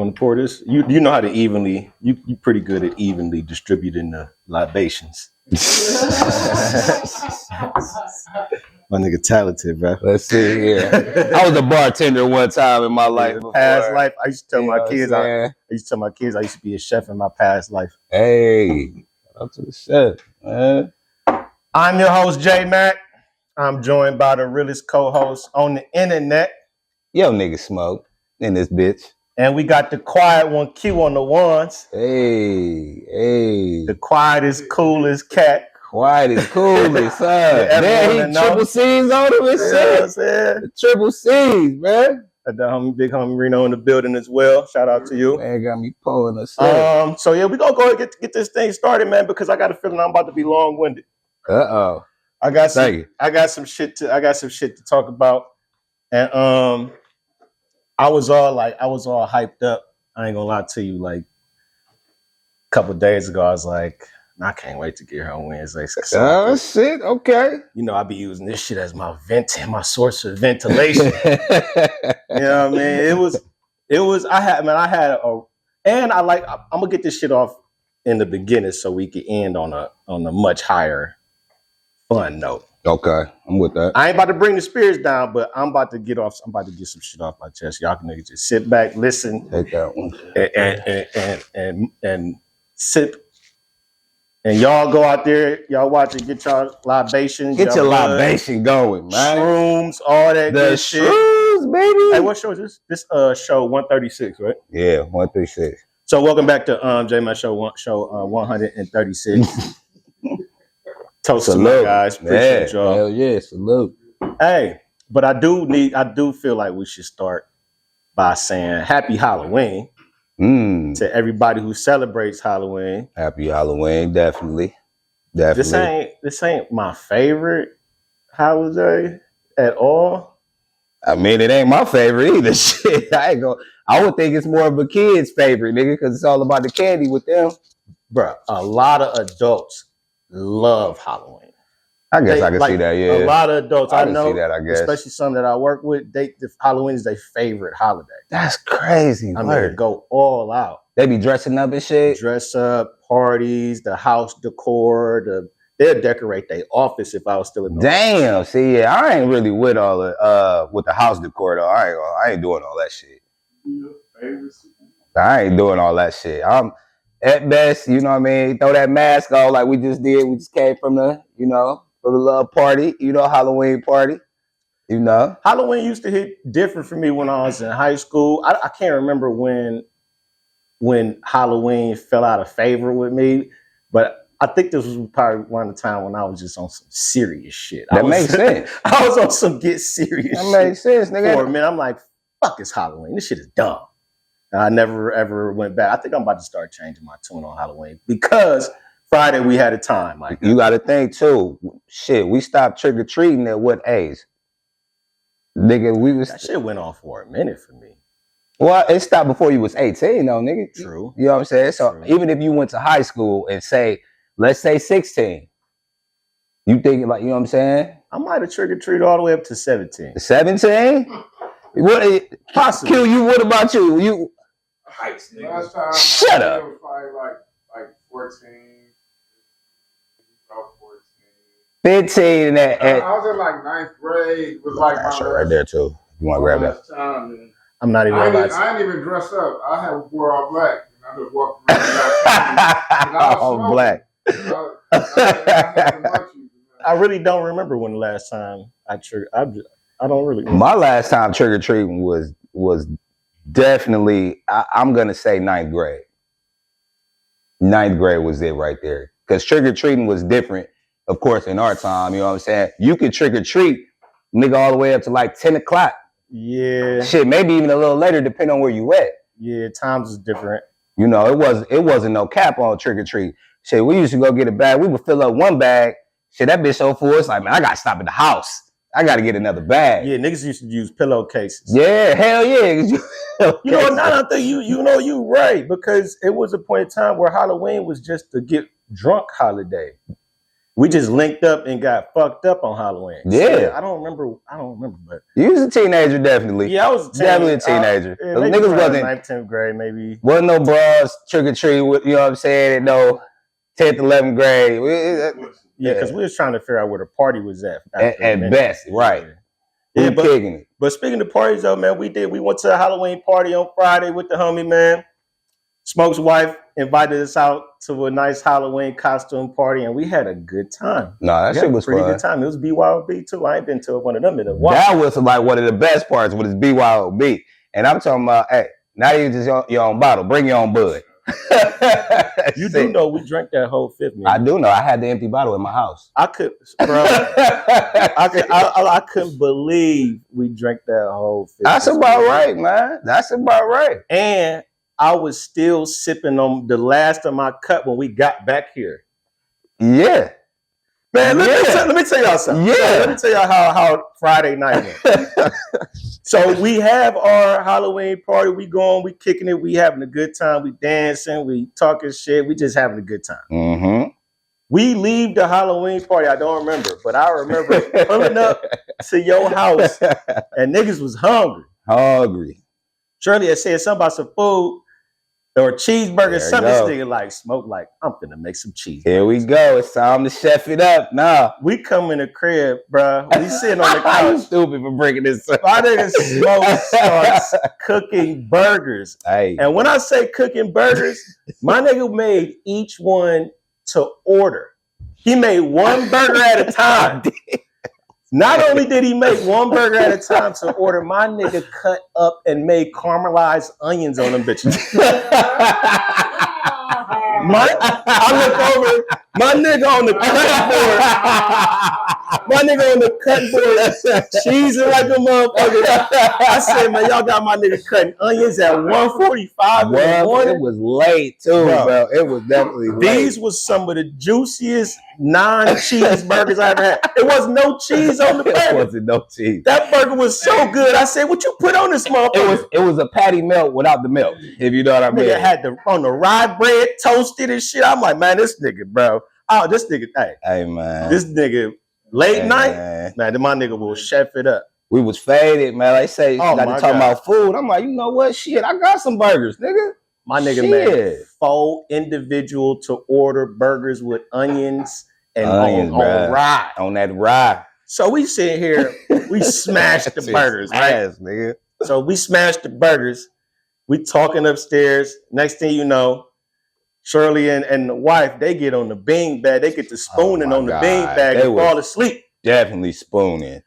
want to pour this? You know how to evenly. You pretty good at evenly distributing the libations. My nigga talented, bro. Let's see here. I was a bartender one time in my life. Past life, I used to tell my kids. I used to tell my kids I used to be a chef in my past life. Hey, up to the chef, man. I'm your host, J Mac. I'm joined by the realest co-host on the internet. Yo, nigga Smoke in this bitch. And we got the quiet one, Q on the ones. Hey. The quietest, coolest cat. Quiet is cool as son. Man, he triple C's on him and shit. The triple C's, man. The homie, big homie Reno in the building as well. Shout out to you. Man, got me pulling us up. So yeah, we gonna go ahead and get this thing started, man, because I got a feeling I'm about to be long-winded. I got some shit to talk about. And I was all hyped up. I ain't gonna lie to you. Like a couple of days ago, I was like, I can't wait to get here on Wednesday. Oh shit, okay. You know, I be using this shit as my source of ventilation. You know what I mean? I'm gonna get this shit off in the beginning so we can end on a much higher fun note. Okay, I'm with that. I ain't about to bring the spirits down, but I'm about to get some shit off my chest. Y'all can just sit back, listen, take that one, and sip. And y'all go out there, y'all watch it, get y'all libations. Get your libation going, man. Shrooms, all that good shit. Shrooms, baby. Hey, what show is this? This show 136, right? Yeah, 136. So welcome back to J-Man show 136. Toast to my guys. Appreciate y'all. Hell yeah, salute. Hey, but I do feel like we should start by saying Happy Halloween. To everybody who celebrates Halloween. Happy Halloween, definitely. This ain't my favorite holiday at all. I mean, it ain't my favorite either. Shit, I would think it's more of a kid's favorite, nigga, because it's all about the candy with them. Bruh, a lot of adults love Halloween. I guess I can see that, yeah. A lot of adults I know, see that, I guess. Especially some that I work with, Halloween is their favorite holiday. That's crazy. I mean, go all out. They be dressing up and shit. Dress up, parties, the house decor, they'll decorate their office if I was still in the Damn, see, yeah, I ain't really with all the with the house decor though. I ain't doing all that shit. I ain't doing all that shit. I'm at best, you know what I mean, throw that mask on like we just did. We just came from the little party, Halloween party. Halloween used to hit different for me when I was in high school. I can't remember when Halloween fell out of favor with me, but I think this was probably one of the time when I was just on some serious shit. That makes sense. I was on some get serious shit. That makes sense, nigga. For a minute, I'm like, fuck this Halloween. This shit is dumb. And I never ever went back. I think I'm about to start changing my tune on Halloween because Friday we had a time. Like you got to think too. Shit, we stopped trick or treating at what age? Nigga, that shit went on for a minute for me. Well, it stopped before you was 18, though, nigga. True. You know what I'm saying? So even if you went to high school and let's say 16, you think like, you know what I'm saying? I might have trick or treated all the way up to 17. 17? What? Possibly. Q, you? What about you? You? Last time, shut up. It was probably like 14. 15 and that. I was in like 9th grade. It was like my right there too. You want to grab that? Time, I'm not even. I didn't even dress up. I had wore all black. And I just walked around. All black. I really don't remember when the last time I triggered. I don't really. My last time trick or treating was definitely. I'm gonna say 9th grade. 9th grade was it right there because trick or treating was different. Of course, in our time, you know what I'm saying? You could trick or treat, nigga, all the way up to like 10 o'clock. Yeah. Shit, maybe even a little later, depending on where you at. Yeah, times is different. You know, it wasn't no cap on trick or treat. Shit, we used to go get a bag. We would fill up one bag. Shit, that bitch so full. It's like, man, I gotta stop at the house. I gotta get another bag. Yeah, niggas used to use pillowcases. Yeah, hell yeah. You know, now I think you right because it was a point in time where Halloween was just to get drunk holiday. We just linked up and got fucked up on Halloween. Yeah. I don't remember, but you was a teenager, definitely. Yeah, I was definitely a teenager. Niggas wasn't 9th, 10th grade, maybe. Wasn't no bras, trick or treat, you know what I'm saying? No 10th, 11th grade. Yeah, because we was trying to figure out where the party was at. At best, right. Yeah, we kicking it. But speaking of parties, though, man, we went to a Halloween party on Friday with the homie, man. Smoke's wife invited us out to a nice Halloween costume party, and we had a good time. No, that shit was pretty fun. Good time. It was BYOB too. I ain't been to one of them in a while. That was like one of the best parts was BYOB. And I'm talking about, hey, now you just your own bottle. Bring your own bud. You do know we drank that whole fifth. I do know. I had the empty bottle in my house. I couldn't believe we drank that whole fifth. That's about right, man. That's about right. And I was still sipping on the last of my cup when we got back here. Yeah. Man, let me tell y'all something. Yeah. Let me tell y'all how Friday night went. So we have our Halloween party. We going, we kicking it, we having a good time, we dancing, we talking shit, we just having a good time. Mm-hmm. We leave the Halloween party, I don't remember, but I remember pulling up to your house and niggas was hungry. Shirley had said something about some food or cheeseburgers, something. This nigga like Smoke like, I'm finna make some cheese. Here we go. It's time to chef it up. Nah. We come in the crib, bro. We sitting on the couch. I'm stupid for bringing this up. My nigga Smoke starts cooking burgers. Hey. And when I say cooking burgers, my nigga made each one to order. He made one burger at a time. Not only did he make one burger at a time to order, my nigga cut up and made caramelized onions on them bitches. I look over, my nigga on the cutting board, cheesing like a motherfucker. I said, man, y'all got my nigga cutting onions at 1:45 in the morning. It was late too, bro. It was definitely late. These was some of the juiciest non-cheeseburgers I ever had. It was no cheese on the burger. It wasn't no cheese. That burger was so good. I said, what you put on this motherfucker? It was a patty melt without the milk, if you know what I mean. Nigga had on the rye bread, toasted and shit. I'm like, man, this nigga, bro. Oh, this nigga, hey man. This nigga, late night, man, my nigga will chef it up. We was faded, man. Like say, talking about food. I'm like, you know what? Shit, I got some burgers, nigga. My nigga made 4 individual to order burgers with onions and on rye. On that rye. So we sit here, we smashed the burgers, right? Nigga. So we smashed the burgers. We talking upstairs. Next thing you know, Shirley and the wife, they get on the bean bag. They get to spooning on the bean bag and fall asleep. Definitely spooning.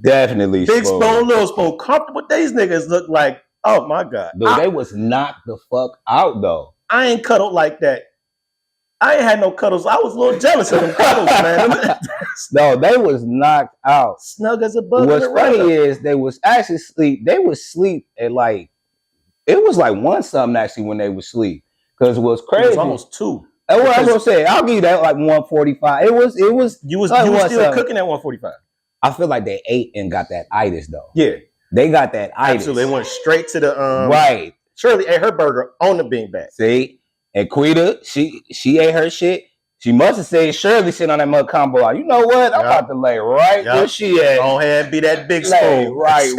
Definitely big spoon, little spoon. Comfortable. These niggas look like, oh my God. Dude, they was knocked the fuck out though. I ain't cuddled like that. I ain't had no cuddles. I was a little jealous of them cuddles, man. No, they was knocked out. Snug as a bug. What's funny is they was actually sleep. They was sleep at like, it was like 1 something actually when they was sleep. Because it was crazy. It was almost 2. That's what I was gonna say. I'll give you that like 1:45. It was. You was still cooking at 1:45. I feel like they ate and got that itis though. Yeah, they got that itis. Absolutely, they went straight to the right. Shirley ate her burger on the beanbag. See, and Quita, she ate her shit. She must have said Shirley sitting on that mud combo. You know what? I'm about to lay right where she at. Go ahead and be that big spoon. Right,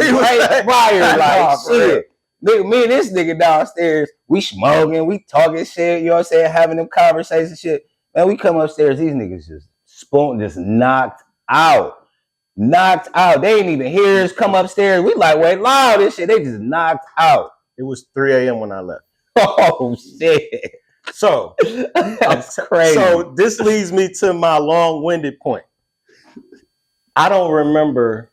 fire like shit. Nigga, me and this nigga downstairs, we smoking, we talking shit, you know what I'm saying, having them conversations shit. Man, we come upstairs, these niggas just knocked out. Knocked out. They ain't even hear us come upstairs. We like, wait, loud, this shit. They just knocked out. It was 3 a.m. when I left. Oh, shit. So, that's crazy. So, this leads me to my long-winded point. I don't remember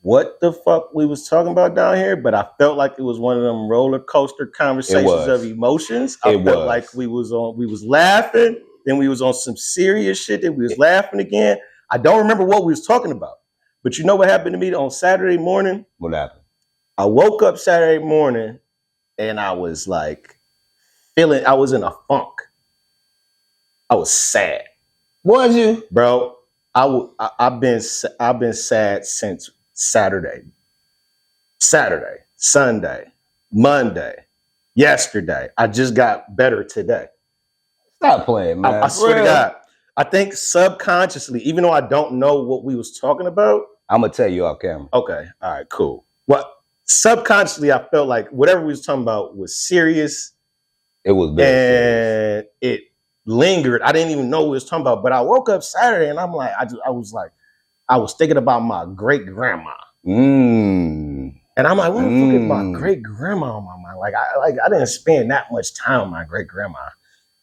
what the fuck we was talking about down here, but I felt like it was one of them roller coaster conversations of emotions. I felt like we was laughing, then we was on some serious shit, then we was laughing again. I don't remember what we was talking about. But you know what happened to me on Saturday morning? What happened? I woke up Saturday morning and I was like I was in a funk. I was sad. Was you? Bro, I've been sad since Saturday, Sunday, Monday, yesterday. I just got better today. Stop playing, man. I swear to God. I think subconsciously, even though I don't know what we was talking about. I'm gonna tell you off camera. Okay. All right, cool. Well, subconsciously, I felt like whatever we was talking about was serious. It was very serious. It lingered. I didn't even know what we was talking about, but I woke up Saturday and I'm like, I was thinking about my great grandma. And I'm like, what the fuck is my great grandma on my mind? Like I didn't spend that much time with my great grandma.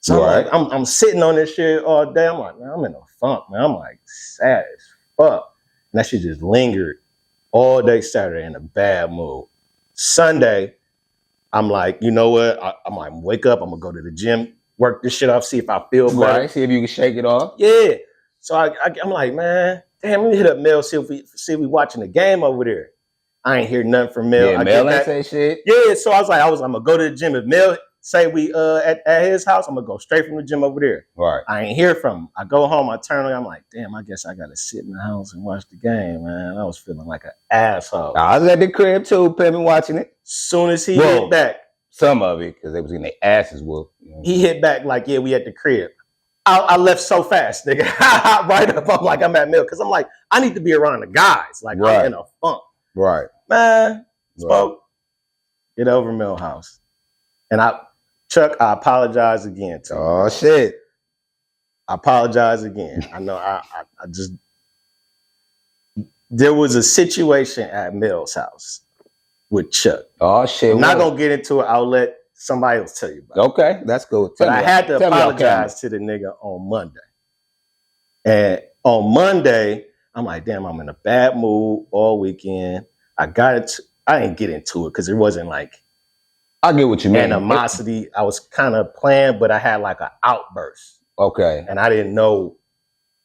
So I'm sitting on this shit all day. I'm like, man, I'm in a funk, man. I'm like sad as fuck. And that shit just lingered all day Saturday in a bad mood. Sunday, I'm like, you know what? I'm like, wake up. I'm gonna go to the gym, work this shit off, see if I feel better. Right, see if you can shake it off. Yeah. So I'm like, man, damn, let me hit up Mel, see if we watching the game over there. I ain't hear nothing from Mel. Yeah, Mel ain't say shit. Yeah, so I was like, I'm gonna go to the gym. If Mel say we at his house, I'm gonna go straight from the gym over there. Right. I ain't hear from him. I go home, I turn on, I'm like, damn, I guess I gotta sit in the house and watch the game, man. I was feeling like an asshole. I was at the crib too, pimping, watching it. Soon as he hit back. Some of it, because they was getting their asses whooped. You know? He hit back like, yeah, we at the crib. I left so fast, nigga. Right up, I'm like, I'm at Mel. Because I'm like, I need to be around the guys. Like, I'm in a funk. Right. Man, spoke. Get over Millhouse. And Chuck, I apologize again to you. Oh, shit. I apologize again. I know I just, there was a situation at Mill's house with Chuck. Oh, shit. I'm not going to get into it. I'll let somebody else tell you about it. Okay, that's cool. But I had to apologize to the nigga on Monday. And on Monday, I'm like, damn, I'm in a bad mood all weekend. I didn't get into it because it wasn't like I get what you mean. Animosity. I was kind of playing, but I had like an outburst. Okay. And I didn't know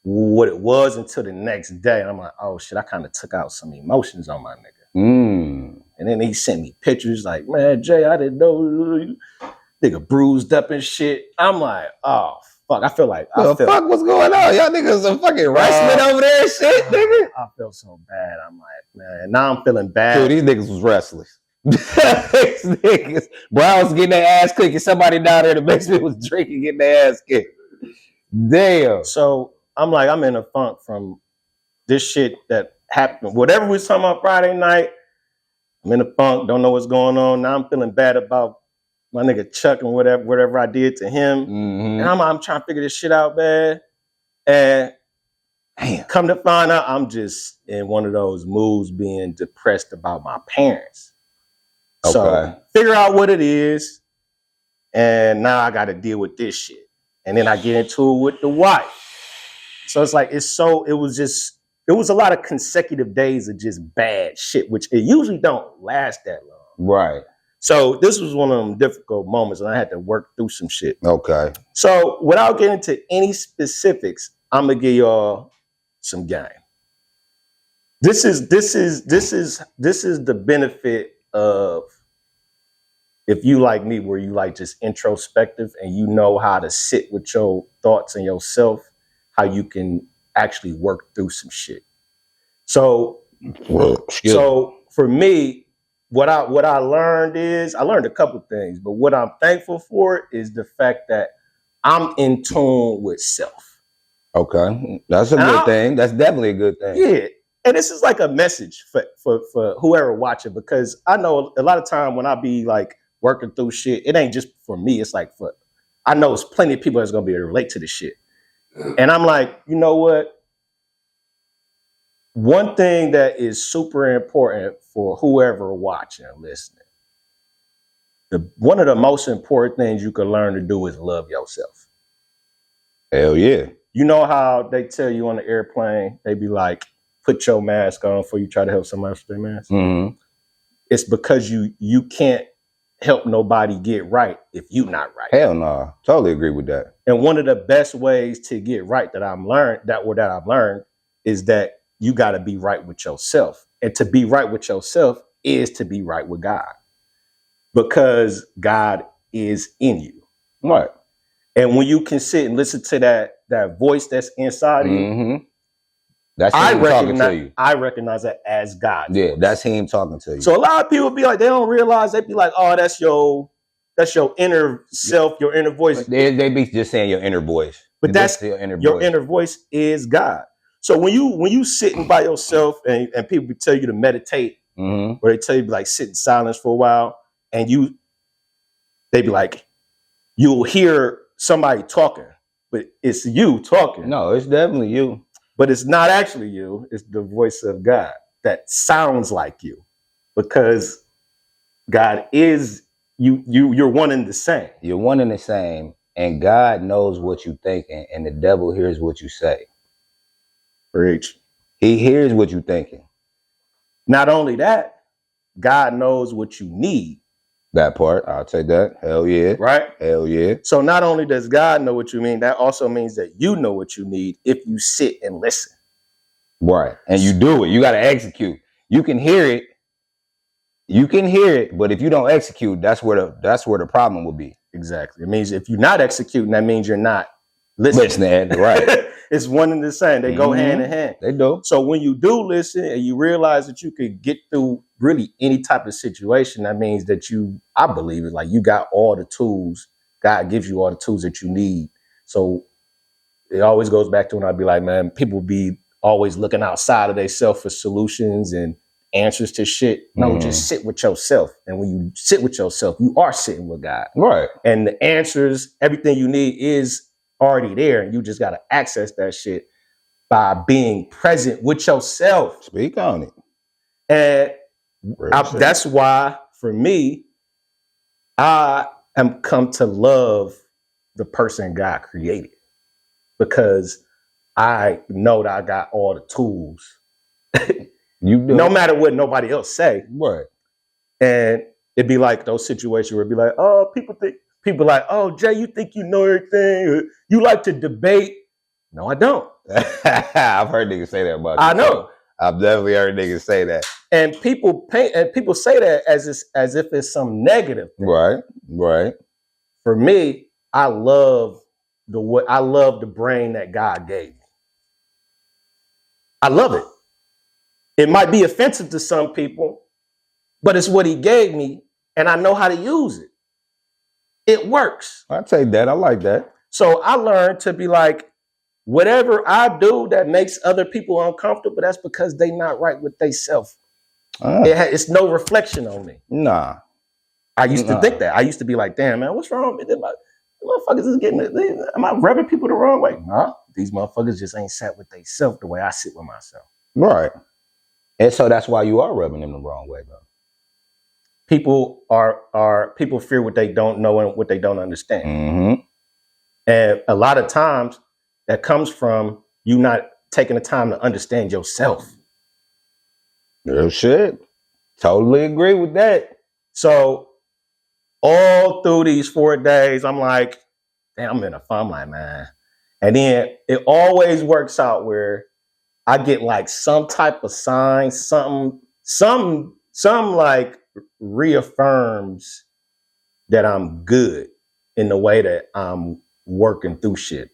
what it was until the next day. And I'm like, oh shit, I kind of took out some emotions on my nigga. And then he sent me pictures like, man, Jay, I didn't know. Nigga bruised up and shit. I'm like, oh, fuck. I feel like, fuck what's going on? Y'all niggas are fucking wrestling over there and shit, nigga. I feel so bad. I'm like, man, now I'm feeling bad. Dude, these niggas was wrestlers. These niggas. Browns getting their ass kicked and somebody down there in the basement was drinking, getting their ass kicked. Damn. So I'm like, I'm in a funk from this shit that happened. Whatever we was talking about Friday night, I'm in a funk, don't know what's going on. Now I'm feeling bad about my nigga Chuck and whatever I did to him. And I'm trying to figure this shit out, man. And come to find out, I'm just in one of those moods being depressed about my parents. Okay. So figure out what it is. And now I got to deal with this shit. And then I get into it with the wife. So it's like, it was a lot of consecutive days of just bad shit, which it usually don't last that long. Right. So this was one of them difficult moments and I had to work through some shit. Okay. So without getting into any specifics, I'm gonna give y'all some game. This is the benefit of if you like me, where you like just introspective and you know how to sit with your thoughts and yourself, how you can actually work through some shit. So for me, what I learned is, I learned a couple things, but what I'm thankful for is the fact that I'm in tune with self. Okay. That's a good thing. That's definitely a good thing. Yeah. And this is like a message for whoever watching, because I know a lot of time when I be like working through shit, it ain't just for me. It's like I know there's plenty of people that's going to be able to relate to this shit. And I'm like, you know what? One thing that is super important for whoever watching and listening, one of the most important things you can learn to do is love yourself. Hell yeah. You know how they tell you on the airplane, they be like, put your mask on before you try to help somebody else with their mask? Mm-hmm. It's because you can't help nobody get right if you not right. Hell no. Totally agree with that. And one of the best ways to get right that I've learned is that you got to be right with yourself. And to be right with yourself is to be right with God, because God is in you. Right. And when you can sit and listen to that voice that's inside of you, that's him talking to you. I recognize that as God. Yeah, that's him talking to you. So a lot of people be like, they don't realize, they be like, oh, that's your inner self, your inner voice. They be just saying your inner voice. But that's your inner voice is God. So when you sitting by yourself and people tell you to meditate, or they tell you like sit in silence for a while, and they be like, you'll hear somebody talking, but it's you talking. No, it's definitely you. But it's not actually you. It's the voice of God that sounds like you, because God is you. You're one and the same. You're one and the same, and God knows what you're thinking, and the devil hears what you say. Preach. He hears what you're thinking. Not only that, God knows what you need. That part, I'll take that. Hell yeah. Right? Hell yeah. So not only does God know what you mean, that also means that you know what you need if you sit and listen. Right. And you do it. You got to execute. You can hear it. But if you don't execute, that's where the problem will be. Exactly. It means if you're not executing, that means you're not listening. Right. It's one and the same. They go hand in hand. They do. So when you do listen and you realize that you could get through really any type of situation, that means that I believe it, like you got all the tools. God gives you all the tools that you need. So it always goes back to when I'd be like, man, people be always looking outside of themselves for solutions and answers to shit. No, just sit with yourself. And when you sit with yourself, you are sitting with God. Right. And the answers, everything you need is already there. And you just got to access that shit by being present with yourself. Speak on it. And that's why, for me, I am come to love the person God created, because I know that I got all the tools. You do. No matter what nobody else say. Right. And it'd be like those situations where it'd be like, oh, people like, oh, Jay, you think you know everything? You like to debate? No, I don't. I've heard niggas say that about you. I know. I've definitely heard niggas say that. And people say that as if it's some negative thing. Right. For me, I love the brain that God gave me. I love it. It might be offensive to some people, but it's what he gave me, and I know how to use it. It works. I take that. I like that. So I learned to be like, whatever I do that makes other people uncomfortable, that's because they not right with themselves. It's no reflection on me. Nah. I used to think that. I used to be like, damn, man, what's wrong with them? Motherfuckers is getting it. Am I rubbing people the wrong way? Nah. These motherfuckers just ain't sat with themselves the way I sit with myself. Right. And so that's why you are rubbing them the wrong way, though. People fear what they don't know and what they don't understand. Mm-hmm. And a lot of times that comes from you not taking the time to understand yourself. Real shit. Totally agree with that. So all through these 4 days, I'm like, damn, I'm in a fun, like, man. And then it always works out where I get like some type of sign, some like reaffirms that I'm good in the way that I'm working through shit.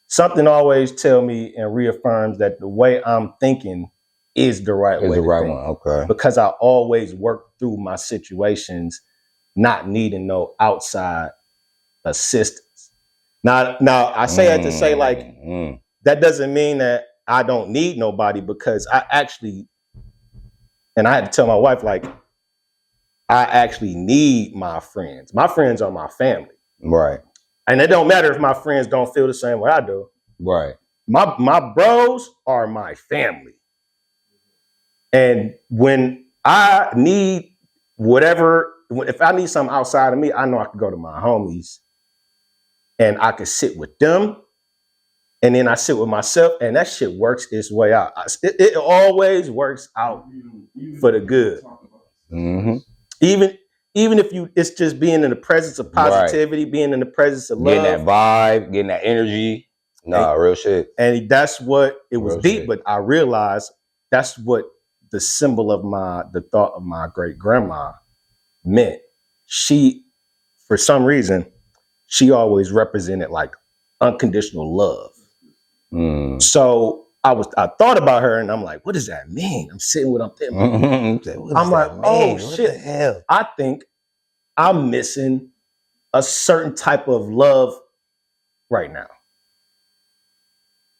Something always tell me and reaffirms that the way I'm thinking is the right way. Is the right one, okay. Because I always work through my situations, not needing no outside assistance. Now I say that to say like, that doesn't mean that I don't need nobody, because I actually, and I had to tell my wife, like, I actually need my friends. My friends are my family. Right. And it don't matter if my friends don't feel the same way I do. Right. My bros are my family. And when I need if I need something outside of me, I know I can go to my homies and I can sit with them. And then I sit with myself, and that shit works its way out. It always works out for the good. Mm-hmm. Even if it's just being in the presence of positivity, right. Being in the presence of love. Getting that vibe, getting that energy. Nah, real shit. And that's what it was real deep, shit. But I realized that's what the symbol of the thought of my great grandma meant. She, for some reason, she always represented like unconditional love. So I thought about her, and I'm like, what does that mean? I'm sitting with them. I'm like, oh shit. The hell? I think I'm missing a certain type of love right now.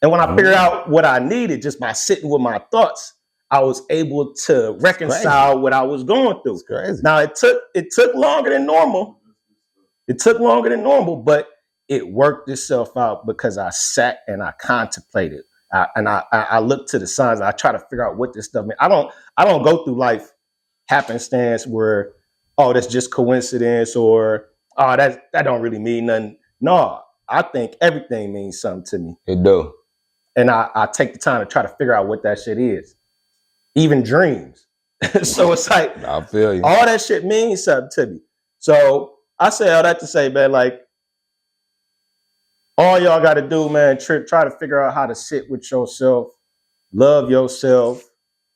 And when I figured out what I needed just by sitting with my thoughts, I was able to reconcile what I was going through. Now it took longer than normal. It took longer than normal, but it worked itself out because I sat and I contemplated. I looked to the signs. I try to figure out what this stuff means. I don't go through life happenstance where, oh, that's just coincidence, or oh, that don't really mean nothing. No, I think everything means something to me. It do. And I take the time to try to figure out what that shit is. Even dreams. So it's like, I feel you. All that shit means something to me. So I say all that to say, man, like, all y'all got to do, man, try to figure out how to sit with yourself, love yourself,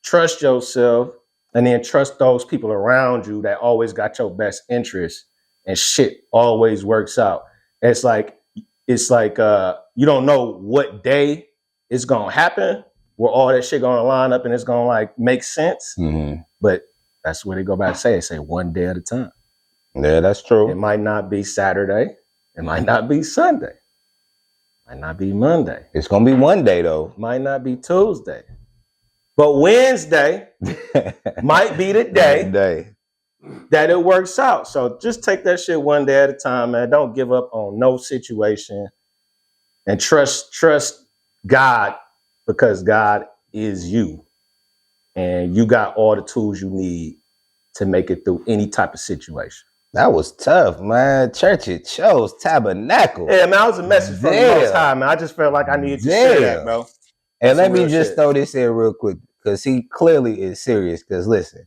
trust yourself, and then trust those people around you that always got your best interest, and shit always works out. It's like you don't know what day it's gonna happen, where all that shit gonna line up and it's gonna like make sense. Mm-hmm. But that's what they go back and say. They say one day at a time. Yeah, that's true. It might not be Saturday. It might not be Sunday. It might not be Monday. It's gonna be one day though. It might not be Tuesday. But Wednesday might be the day that it works out. So just take that shit one day at a time, man. Don't give up on no situation. And trust God, because God is you. And you got all the tools you need to make it through any type of situation. That was tough, man. Church it chose Tabernacle. Yeah, man, that was a message from the Most High, man. I just felt like I needed to share that, bro. And let me just throw this in real quick, because he clearly is serious. Because listen,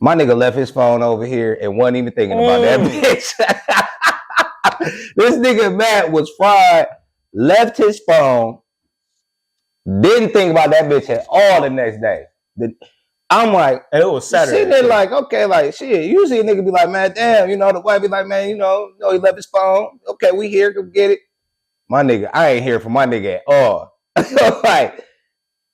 my nigga left his phone over here and wasn't even thinking about that bitch. This nigga Matt was fried, left his phone, didn't think about that bitch at all the next day. I'm like, and it was Saturday. Sitting there like, okay, like shit. Usually a nigga be like, man, damn, the wife be like, man, he left his phone. Okay, we here, go get it. My nigga, I ain't hear from my nigga at all. Like,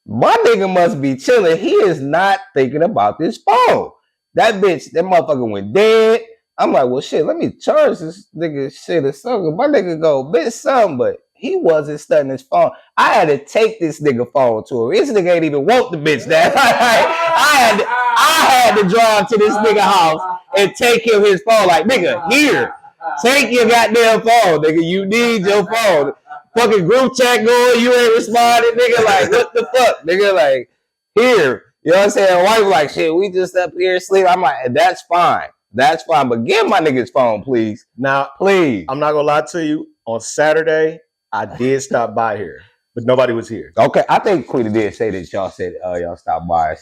my nigga must be chilling. He is not thinking about this phone. That motherfucker went dead. I'm like, well, shit, let me charge this nigga shit or something. My nigga go, bitch, something, but he wasn't studying his phone. I had to take this nigga phone to him. This nigga ain't even want the bitch that. I had to drive to this nigga house and take him his phone. Like, nigga, here, take your goddamn phone, nigga. You need your phone. Fucking group chat going, you ain't responding, nigga. Like, what the fuck, nigga? Like, here. You know what I'm saying? Wife like, shit, we just up here sleep. I'm like, that's fine. That's fine. But give my nigga's phone, please. Now, please. I'm not gonna lie to you. On Saturday, I did stop by here, but nobody was here. Okay, I think Quita did say that y'all said y'all stopped by.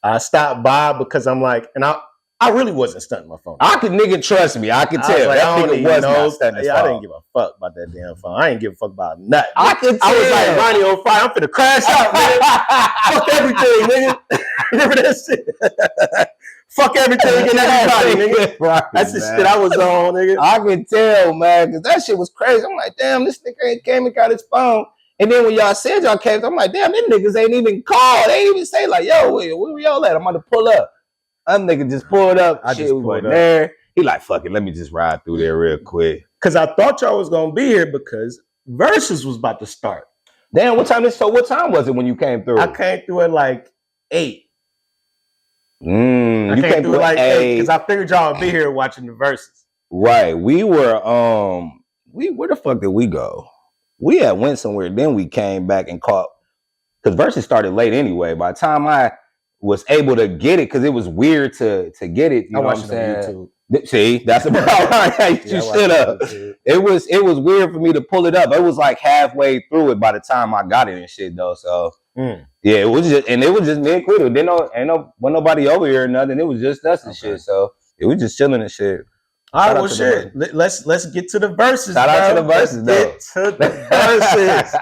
I stopped by because I'm like, and I really wasn't stunting my phone. I could nigga trust me. I could tell. Like, that nigga was not stunting his phone. I didn't give a fuck about that damn phone. I didn't give a fuck about nothing. I could tell. I was like, Ronnie on fire. I'm finna crash out, nigga. Fuck everything, nigga. Remember that shit? Fuck everything and everybody, nigga. Right, that's the shit I was on, nigga. I could tell, man, because that shit was crazy. I'm like, damn, this nigga came and got his phone. And then when y'all said y'all came, I'm like, damn, them niggas ain't even called. They ain't even say like, yo, where y'all at? I'm about to pull up. Them nigga just pulled up. I just pulled up. There. He like, fuck it, let me just ride through there real quick. Because I thought y'all was going to be here because Versus was about to start. Damn, what time was it when you came through? I came through at like 8. I came through like 8 because I figured y'all would be here watching the Versus. Right. We were, where the fuck did we go? We had went somewhere, then we came back and caught, because Versus started late anyway. By the time I was able to get it, because it was weird to get it. You know what I'm saying? See, that's about right. You should have. It was weird for me to pull it up. It was like halfway through it by the time I got it and shit though. So yeah, it was just me and Quito. Wasn't nobody over here or nothing. It was just us and shit. So it was just chilling and shit. All right, well, shit. Let's get to the Versus. Shout out to the Versus, though. Get to the Versus.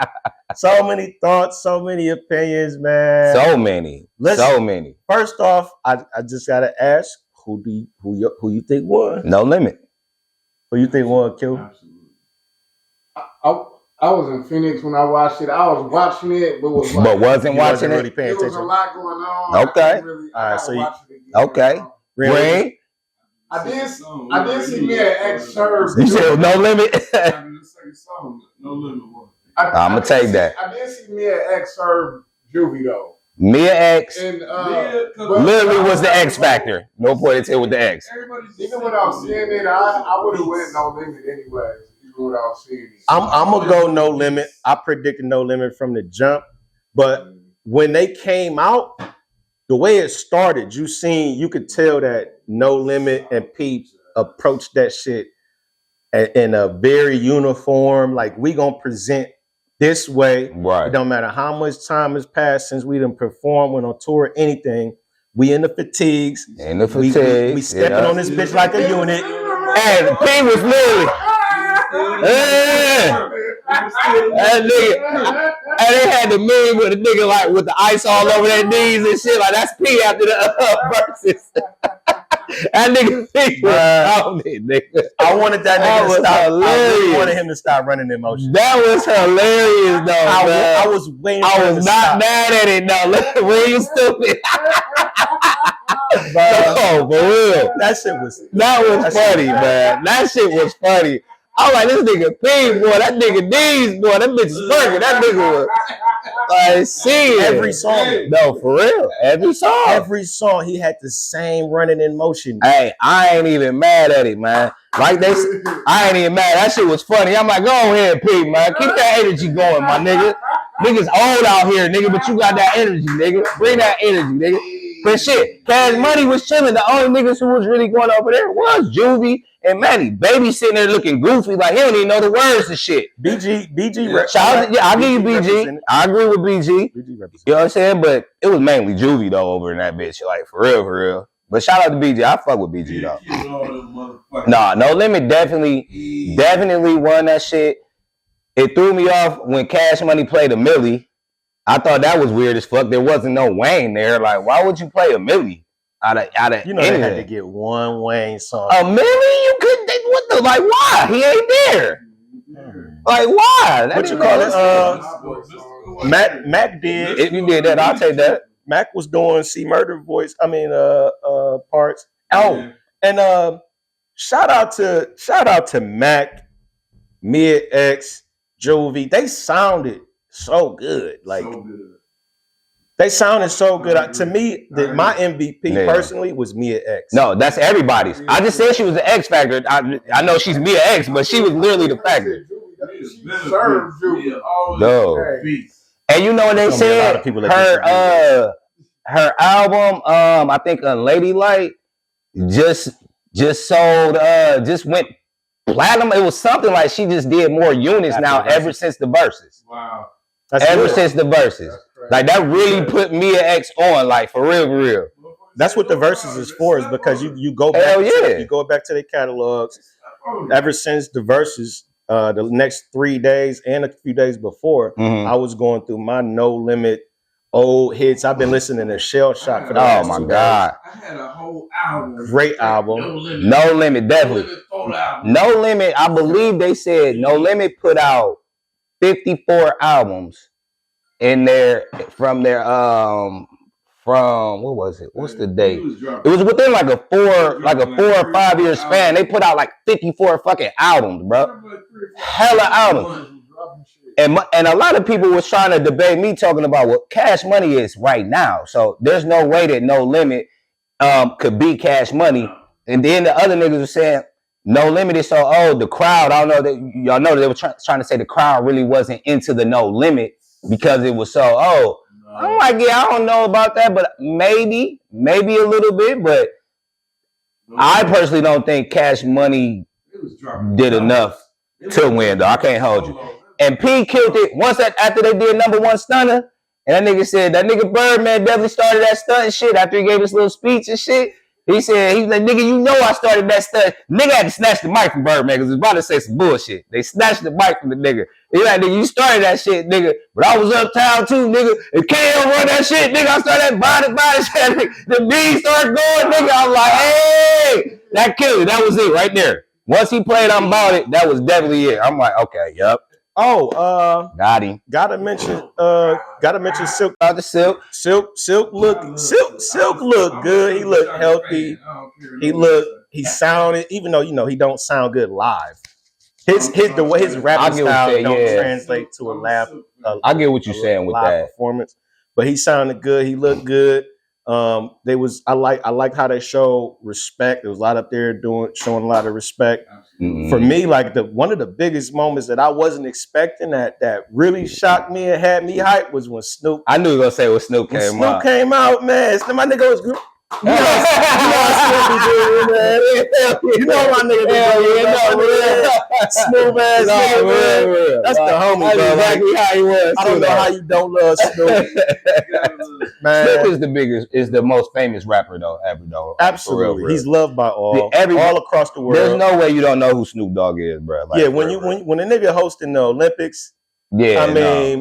So many thoughts, so many opinions, man. So many. First off, I just gotta ask, who you think won? No Limit. Who you think won, Q? Absolutely. I was in Phoenix when I watched it. I was watching it, but wasn't watching it. Really paying attention. There was a lot going on. Okay. All right, so okay. Ring. I did see me at X Sherb. You said No Limit. The second song, No Limit was. I'm gonna take that. I did see Mia X serve Juvie though. Mia X And literally was the X factor. No point in with the X. Even without seeing it, I would have went No Limit anyway. Even without seeing it. I'm gonna go No Limit. I predicted No Limit from the jump, but when they came out, the way it started, you could tell that No Limit and Pete approached that shit in a very uniform, like we gonna present this way. Right. It don't matter how much time has passed since we done performed, went on tour, anything. We in the fatigues. We stepping on this bitch like a unit. And P was literally that nigga. And they had the meme with a nigga like with the ice all over their knees and shit. Like that's P after the verses. That nigga P was on it, nigga. I wanted that nigga to stop. Hilarious. I really wanted him to stop running in motion. That was hilarious though, man. I was waiting for I him was to not stop. mad at it though. Were you stupid? No, for real. That shit was funny, man. That shit was funny. I was like, this nigga P, boy, that nigga D's, boy, that bitch is working. That nigga was like, see every song. No, for real. Every song. Every song, he had the same running in motion. Hey, I ain't even mad at it, man. Like I ain't even mad. That shit was funny. I'm like, go ahead, P, man. Keep that energy going, my nigga. Niggas old out here, nigga, but you got that energy, nigga. Bring that energy, nigga. But shit, Cash Money was chilling. The only niggas who was really going over there was Juvie and Manny. Baby sitting there looking goofy, like he don't even know the words to shit. BG. I'll give you BG. I agree with BG. You know what I'm saying? But it was mainly Juvie though over in that bitch. Like for real. But shout out to BG. I fuck with BG though. Nah, No Limit definitely won that shit. It threw me off when Cash Money played a Millie. I thought that was weird as fuck. There wasn't no Wayne there. Like, why would you play a Millie out of you know anything? They had to get one Wayne song. A Millie? You could what the like why? He ain't there. Like why? What you call it? Mac did. If you did that, I'll take that. Mac was doing C Murder voice. Parts. Oh, and shout out to Mac, Mia X, Juvie. They sounded so good. Like they sounded so good. To me, my MVP personally was Mia X. No, that's everybody's. I just said she was the X factor. I know she's Mia X, but she was literally the factor. No. And you know what they said? Her album, I think Unladylike, just sold, just went platinum. It was something like she just did more units now ever since the verses. Wow. Since the verses. Like that really put Mia X on, like for real. That's what the verses is for, is because you go back you go back to their catalogs. Ever since the verses, the next 3 days and a few days before, I was going through my No Limit old hits. I've been listening to Shell Shock for the last 2 days. I had a whole album. Great album. No Limit, definitely. No Limit, I believe they said No Limit put out 54 albums in there from what was it? What's the date? It was within like a 4 or 5 year span. They put out like 54 fucking albums, bro. Hella albums. And a lot of people was trying to debate me talking about what Cash Money is right now. So there's no way that No Limit could beat Cash Money. And then the other niggas were saying No Limit is so old. The crowd, I don't know that y'all know that they were trying to say the crowd really wasn't into the No Limit because it was so old. No. I'm like, yeah, I don't know about that, but maybe a little bit. But I personally don't think Cash Money did enough to win, though. I can't hold you. And P killed it once after they did #1 Stunner. And that nigga said, that nigga Birdman definitely started that stunt and shit after he gave his little speech and shit. He said, he's like, nigga, you know I started that stunt. Nigga had to snatch the mic from Birdman because he was about to say some bullshit. They snatched the mic from the nigga. He like, nigga, you started that shit, nigga. But I was uptown too, nigga. If KL run that shit, nigga, I started that body shit. The beat started going, nigga. I'm like, hey, that killed it. That was it right there. Once he played I'm About It, that was definitely it. I'm like, okay, yup. Oh, got him. Gotta mention Silk. Out the Silk. Silk look good. He looked healthy. He sounded, even though he don't sound good live. the way his rapping style don't translate to a laugh. I get what you're saying with that performance, but he sounded good. He looked good. I like how they show respect. There was a lot up there showing a lot of respect. Mm-hmm. For me, like one of the biggest moments that I wasn't expecting that really shocked me and had me hyped was when Snoop. I knew you were gonna say when Snoop came out. Snoop came out, man. My nigga was. You know my nigga. Snoop ass nigga, man. That's the homie, bro. Exactly how he was. I don't know how you don't love Snoop. Man. Snoop is the most famous rapper ever though. Absolutely, for real. He's loved by all across the world. There's no way you don't know who Snoop Dogg is, bro. Like, when a nigga hosting the Olympics. Yeah,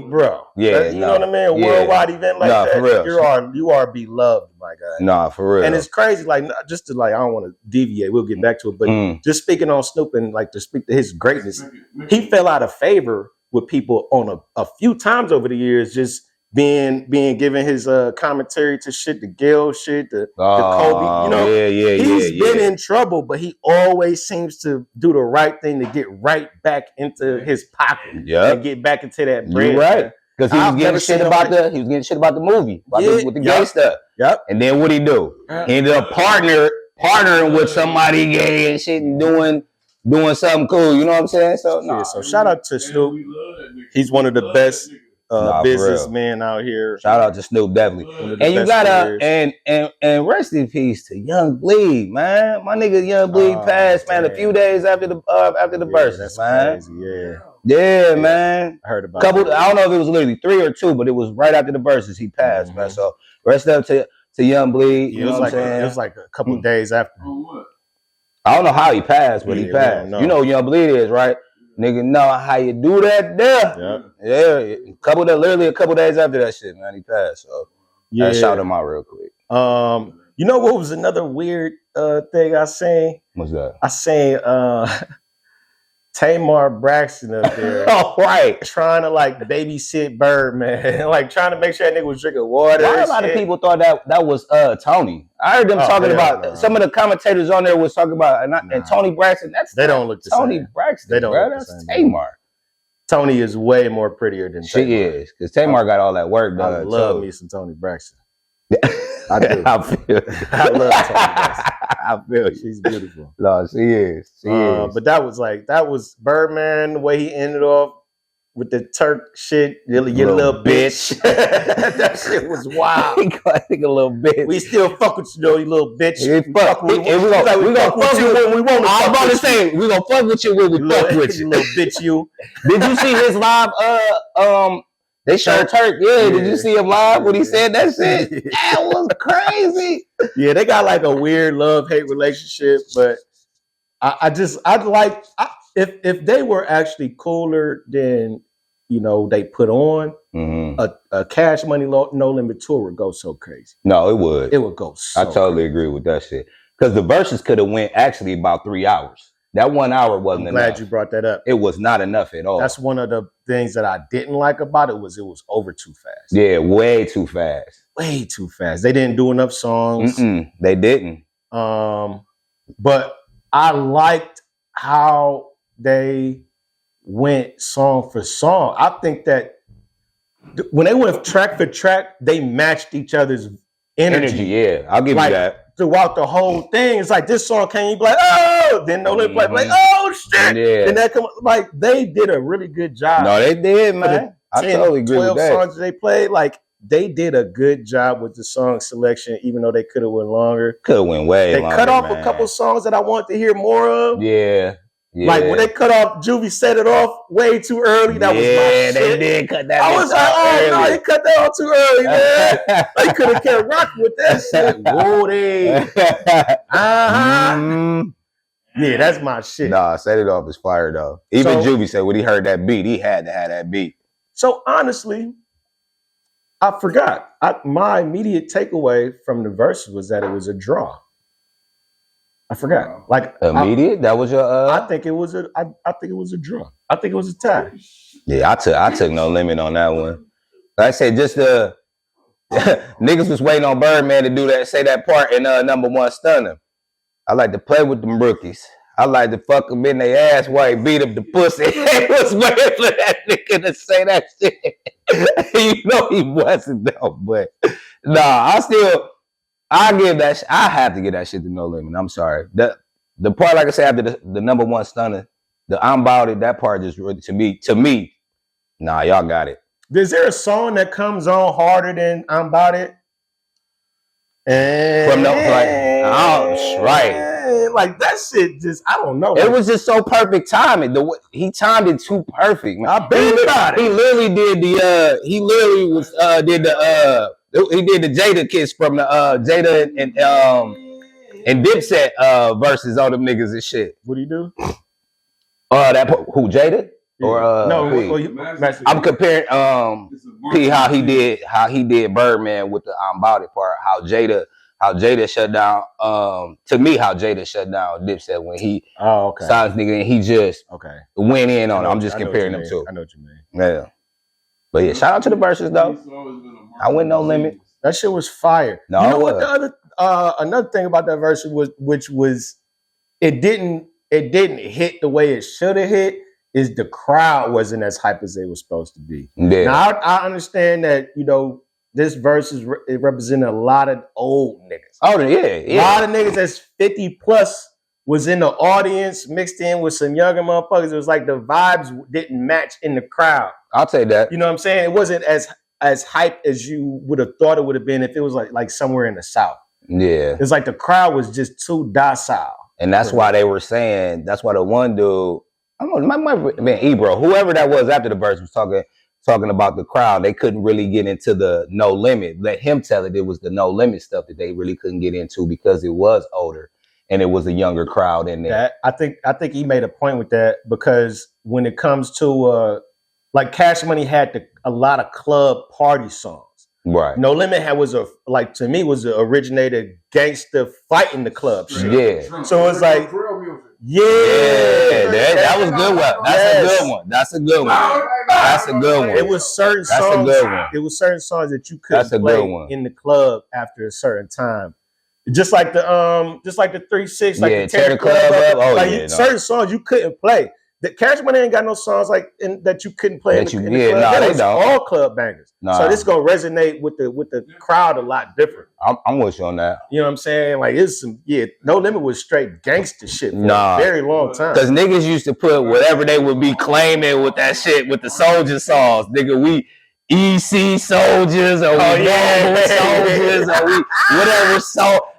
bro. Yeah, you know what I mean. Worldwide event like that. For real. You are beloved, my guy. Nah, for real. And it's crazy. Like, just to I don't want to deviate. We'll get back to it. But just speaking on Snoop and to speak to his greatness, he fell out of favor with people on a few times over the years. Just being given his commentary to shit, the Gayle shit, the Kobe. You know, he's been in trouble, but he always seems to do the right thing to get right back into his pocket and get back into that bread. You're right, because he was getting shit about the movie with the gay stuff. Yep. And then what he do? He ended up partnering with somebody gay and shit and doing something cool. You know what I'm saying? So so shout out to Snoop. He's one of the best. Businessman out here. Shout out to Snoop, definitely. And you gotta and rest in peace to Young Bleed, man. My nigga Young Bleed passed, man, a few days after the verses, man. Crazy, yeah, man. I heard about I don't know if it was literally 3 or 2, but it was right after the verses he passed, man. So rest up to Young Bleed. You know what I'm saying? It was like a couple days after. I don't know how he passed, but he passed. You know who Young Bleed is, right? Nigga know how you do that there. Yeah. A couple days after that shit, man, he passed. So I shout him out real quick. You know what was another weird thing I seen? What's that? I seen Tamar Braxton up there. Oh, right. Trying to babysit Birdman. Trying to make sure that nigga was drinking water. Why a lot of people thought that was Tony? I heard them talking about some of the commentators on there was talking about and Tony Braxton. They don't look the Tony same. Braxton. They don't bro. look That's the same. Tamar. Tony is way more prettier than Tamar. She is, because Tamar got all that work done. I love me some Tony Braxton. I do. I love Tony Braxton. I feel you. She's beautiful. No, she is. She is. But that was Birdman, the way he ended off with the Turk shit. You little bitch. That shit was wild. He called a little bitch. We still fuck with you, though, you little bitch. We gonna fuck with you when we want to. I was about to say, we gonna fuck with you when we fuck with you. You little bitch, you. Did you see his live? They showed Turk. Yeah, did you see him live when he said that shit? That was crazy. Yeah, they got a weird love-hate relationship, but if they were actually cooler than they put on, a Cash Money No Limit tour would go so crazy. No, it would. It would go so I totally agree with that shit. Because the verses could have went actually about 3 hours. That 1 hour wasn't enough. Glad you brought that up. It was not enough at all. That's one of the things that I didn't like about it was over too fast. Yeah, way too fast. Way too fast. They didn't do enough songs. They didn't. But I liked how they went song for song. I think that when they went track for track, they matched each other's energy. Yeah, I'll give you that. Throughout the whole thing, it's this song came, you be like, oh, then No Limit like, oh shit, then that come they did a really good job. No, they did, man. I totally agree with that. 12 songs they played, they did a good job with the song selection, even though they could have went longer. Could have went way longer. They cut off a couple songs that I wanted to hear more of. Yeah. When they cut off Juvie Set It Off way too early, that was my shit. They did cut that. I was no, he cut that off too early, man. They could have kept rocking with that shit. Yeah, that's my shit. Nah, Set It Off is fire though. Even Juvie said when he heard that beat, he had to have that beat. So honestly, I forgot. My immediate takeaway from the verses was that it was a draw. I forgot. Immediate? That was your I think it was a draw. I think it was a tie. Yeah, I took No Limit on that one. Like I said, just the niggas was waiting on Birdman to say that part in number one Stunner. I like to play with them rookies. I like to fuck them in their ass while he beat up the pussy. It was waiting for that nigga to say that shit. You know he wasn't though, but nah, I give that. I have to give that shit to No Limit. I'm sorry. The part, like I said, after the number one stunner, the I'm About It. That part just really to me. Nah, y'all got it. Is there a song that comes on harder than I'm About It? And From the right, like that shit. Just I don't know. It was just so perfect timing. He timed it too perfect. Man. I bet about it. He literally did the. He literally was did the. He did the Jada kiss from the Jada and Dipset verses on them niggas and shit. What do you do? Who Jada? Or I'm comparing P how he did Birdman with the I'm About It part. How Jada shut down to me how Jada shut down Dipset when he saw this nigga and he just went in on it. I'm just comparing them two. I know what you mean. Yeah. But yeah, shout out to the verses though. I went No Limit. That shit was fire. No, you know what the other another thing about that verse was it didn't hit the way it should have hit. Is the crowd wasn't as hype as they were supposed to be. Yeah. Now I understand that, you know, this verse it represented a lot of old niggas. Oh yeah. A lot of niggas that's 50 plus was in the audience mixed in with some younger motherfuckers. It was like the vibes didn't match in the crowd. I'll say that. You know what I'm saying? It wasn't as hype as you would have thought it would have been if it was like somewhere in the South. Yeah. It's like the crowd was just too docile. And that's why they were saying, that's why the one dude, I don't know, might have been Ebro, whoever that was after the verse was talking about the crowd. They couldn't really get into the No Limit. Let him tell it was the No Limit stuff that they really couldn't get into because it was older and it was a younger crowd in there. I think he made a point with that because when it comes to like Cash Money had a lot of club party songs. Right. No Limit was to me was the originated gangster fight in the club shit. Yeah. So it's like that was good one. That's a good one. It was certain songs. It was certain songs that you couldn't play in the club after a certain time. Just like the 3-6, like the Tear the Club Up. Certain songs you couldn't play. The Cash Money ain't got no songs that you couldn't play in the club. They don't. All club bangers. So this gonna resonate with the crowd a lot different. I'm with you on that. You know what I'm saying? Like it's No Limit was straight gangster shit for a very long time. Because niggas used to put whatever they would be claiming with that shit with the soldier songs. Nigga, we EC soldiers or we soldiers or we whatever soldiers,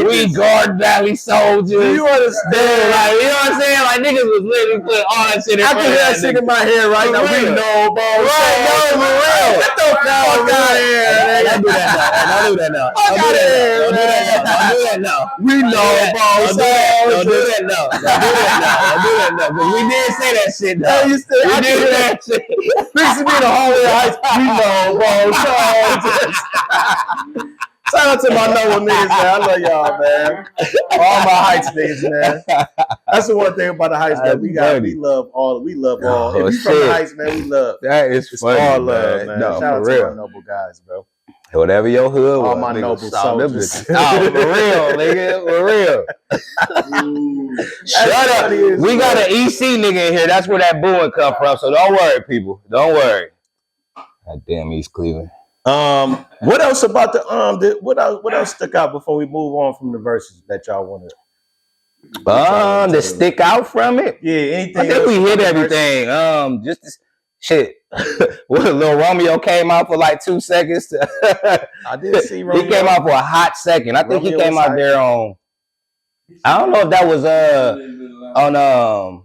we Garden Valley soldiers. You understand? Like, you know what I'm saying? Like niggas was literally putting all that shit in I can hear that shit in my head right now. We know, bro. Get the fuck out of here. Don't do that now. Don't do that now. We know, bro. Don't do that now. But we did say that shit though. We did say that shit. This is me in the hallway of high school. We know, bro. Shout out to my noble niggas, man. I love y'all, man. All my Heights niggas, man. That's the one thing about the Heights that we love all. We love all. If you from the Heights, man, we love. That is funny, all love, man. No, shout out to my noble guys, bro. Whatever your hood was. All my noble soldiers. For real, nigga. For real. Shut up. We got an EC nigga in here. That's where that booing come from. So don't worry, people. Don't worry. God damn East Cleveland. What else about what else stuck out before we move on from the verses that y'all wanted? To stick out from it? Yeah, anything. I think we hit everything. Just this shit. When Lil Romeo came out for like 2 seconds. I didn't see Romeo. He came out for a hot second. I think he came out there on. I don't know if that was on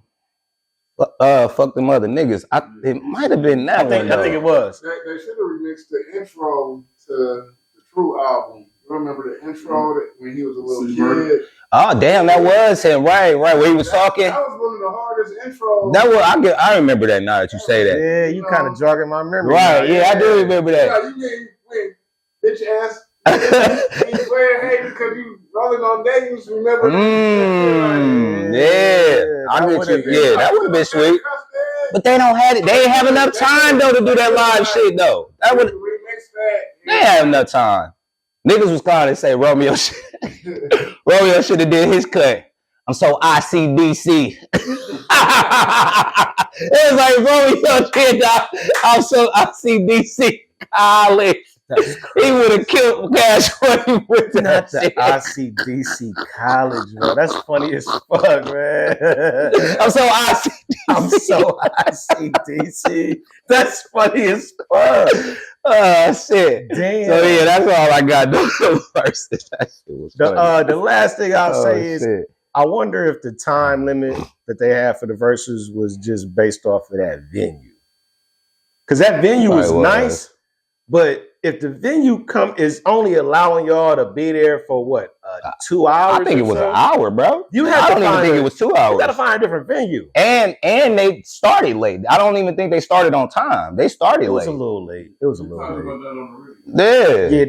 fuck them other niggas. It might have been that one. I think it was. They should have remixed the intro to the True album. You remember the intro when he was a little kid? Oh damn, that was him. Right. Where he was talking. That was one of the hardest intros. That was I remember that now that you say that. Yeah, you kind of jogging my memory. Right. Yeah, I do remember that. Yeah, you bitch ass. You swear hey because you rolling on names. Remember? Yeah. I get you. Yeah, that would have been sweet. But they don't have it. They ain't have enough time though to do that live shit though. That would. Remix that. They have enough time. Niggas was calling and say Romeo shit. Romeo should have did his cut. I'm so ICDC. It was like Romeo did. I'm so ICDC college. He would have killed Cash Money with that shit. ICDC college, bro. That's funny as fuck, man. I'm so ICDC. I'm so ICDC. That's funny as fuck. Oh shit. Damn. So yeah, that's all I got. First, that shit was funny. The last thing I'll say is shit. I wonder if the time limit that they had for the verses was just based off of that venue. Because that venue was nice, but if the venue is only allowing y'all to be there for what, 2 hours? I think it was an hour, bro. I don't even think it was 2 hours. You gotta find a different venue. And they started late. I don't even think they started on time. They started late. It was a little late. Yeah. Yeah,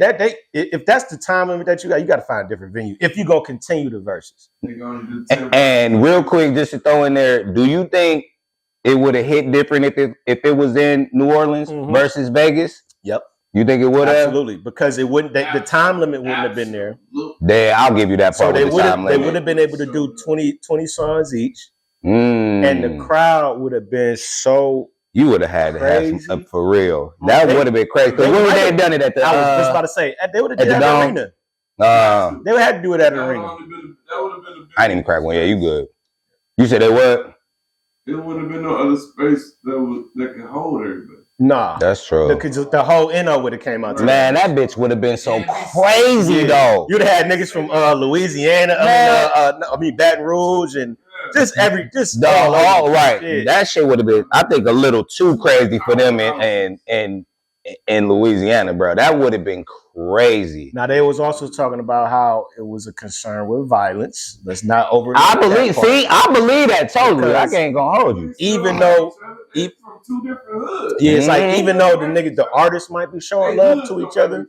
if that's the time limit that you got to find a different venue. If you gonna continue the verses. And real quick, just to throw in there, do you think it would have hit different if it was in New Orleans versus Vegas? Yep. You think it would have? Absolutely, because it wouldn't. The time limit wouldn't have been there. Yeah, I'll give you that part. So they would have been able to do 20 songs each, and the crowd would have been so. You would have had to have some, for real. That would have been crazy. Because when would they have done it at the? I was just about to say they would have done it at the arena. They would have to do it at an arena. I didn't even crack one. Yeah, you good. You said they would. There would have been no other space that could hold everybody. Nah, that's true. The whole NO would have came out. Man, that bitch would have been so crazy though. You'd have had niggas from Louisiana, Baton Rouge, and all right. Shit. That shit would have been, I think, a little too crazy for them in Louisiana, bro. That would have been crazy. Now they was also talking about how it was a concern with violence. Let's not over. I believe that totally. Because I ain't gonna hold you. Even though from two different hoods. Yeah, it's like even though the artists might be showing love to each other,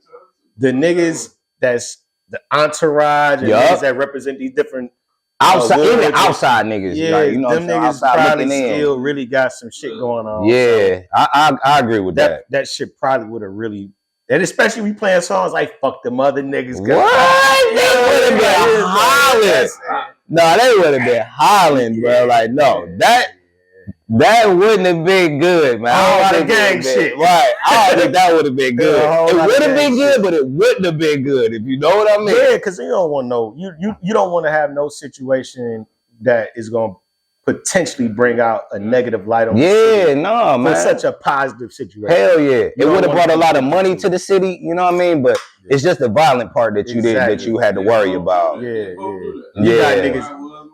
the niggas that's the entourage and niggas that represent these different outside niggas. Yeah, like, you know, them niggas probably still really got some shit going on. Yeah, so I agree with that. That shit probably would have really. And especially we playing songs like "Fuck Them Other Niggas." What? They would have been hollering. No, they would have been hollering, bro. Like, no, that wouldn't have been good, man. I don't think gang shit. Right. I don't think that would have been good. It would have been good, but it wouldn't have been good, if you know what I mean. Yeah, because you don't want you don't want to have no situation that is going to potentially bring out a negative light on the city. No, man. For such a positive situation. Hell yeah. It would have brought a lot of money to the city, you know what I mean? But it's just the violent part that you had to worry about.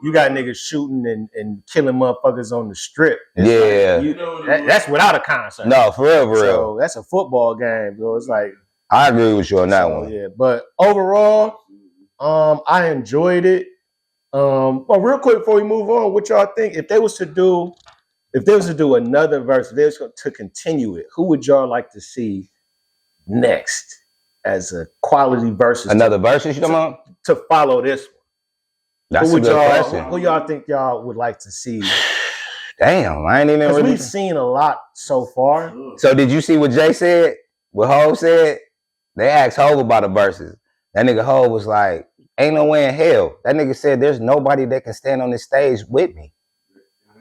You got niggas shooting and killing motherfuckers on the strip. That's without a concert. No, for real. So that's a football game, bro. It's like I agree with you on that one. Yeah, but overall, I enjoyed it. But real quick before we move on, what y'all think? If they was to do another verse, if they was to continue it, who would y'all like to see next as a quality versus? Another versus you talking about? To follow this one. That's a good question. Who y'all think y'all would like to see? Damn, I ain't even really. We've seen a lot so far. So did you see what Jay said? What Hov said? They asked Hov about the verses. That nigga Hov was like, ain't no way in hell. That nigga said there's nobody that can stand on this stage with me.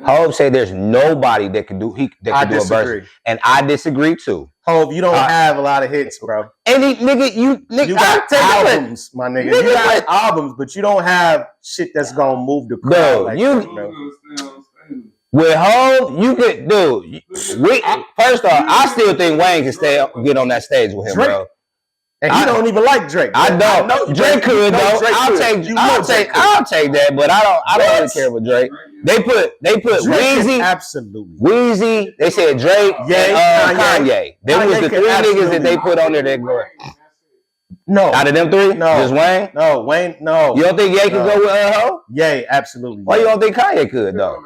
Hov said there's nobody that can do a verse. And I disagree too. Hov, you don't have a lot of hits, bro. And you got albums, my nigga. You got albums, but you don't have shit that's gonna move the crowd. With Hov, you could first off, I still think Wayne can get on that stage with him, Drake. bro. And he don't even like Drake. I don't. Drake could though. I'll take that, but I don't really care for Drake. They put Weezy, absolutely. Weezy. They said Drake, Kanye. There was the three niggas that they put on there. That go. No, out of them three, no, just Wayne. No, Wayne. No. You don't think Ye could go with Ho? Ye, absolutely. Why you don't think Kanye could though?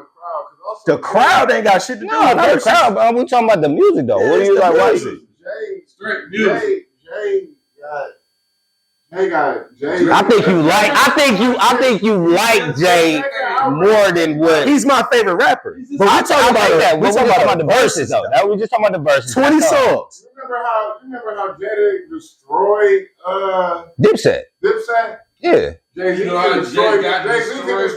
The crowd ain't got shit to do. No, the crowd. But we talking about the music though. What do you like? Watching? Straight music. I think you like Jay more than what. He's my favorite rapper. But we're talking about that. We're talking about the verses though. We're just talking about the verses. 20 songs. Remember how Jada destroyed Dipset? Yeah. Jay-Z can destroy niggas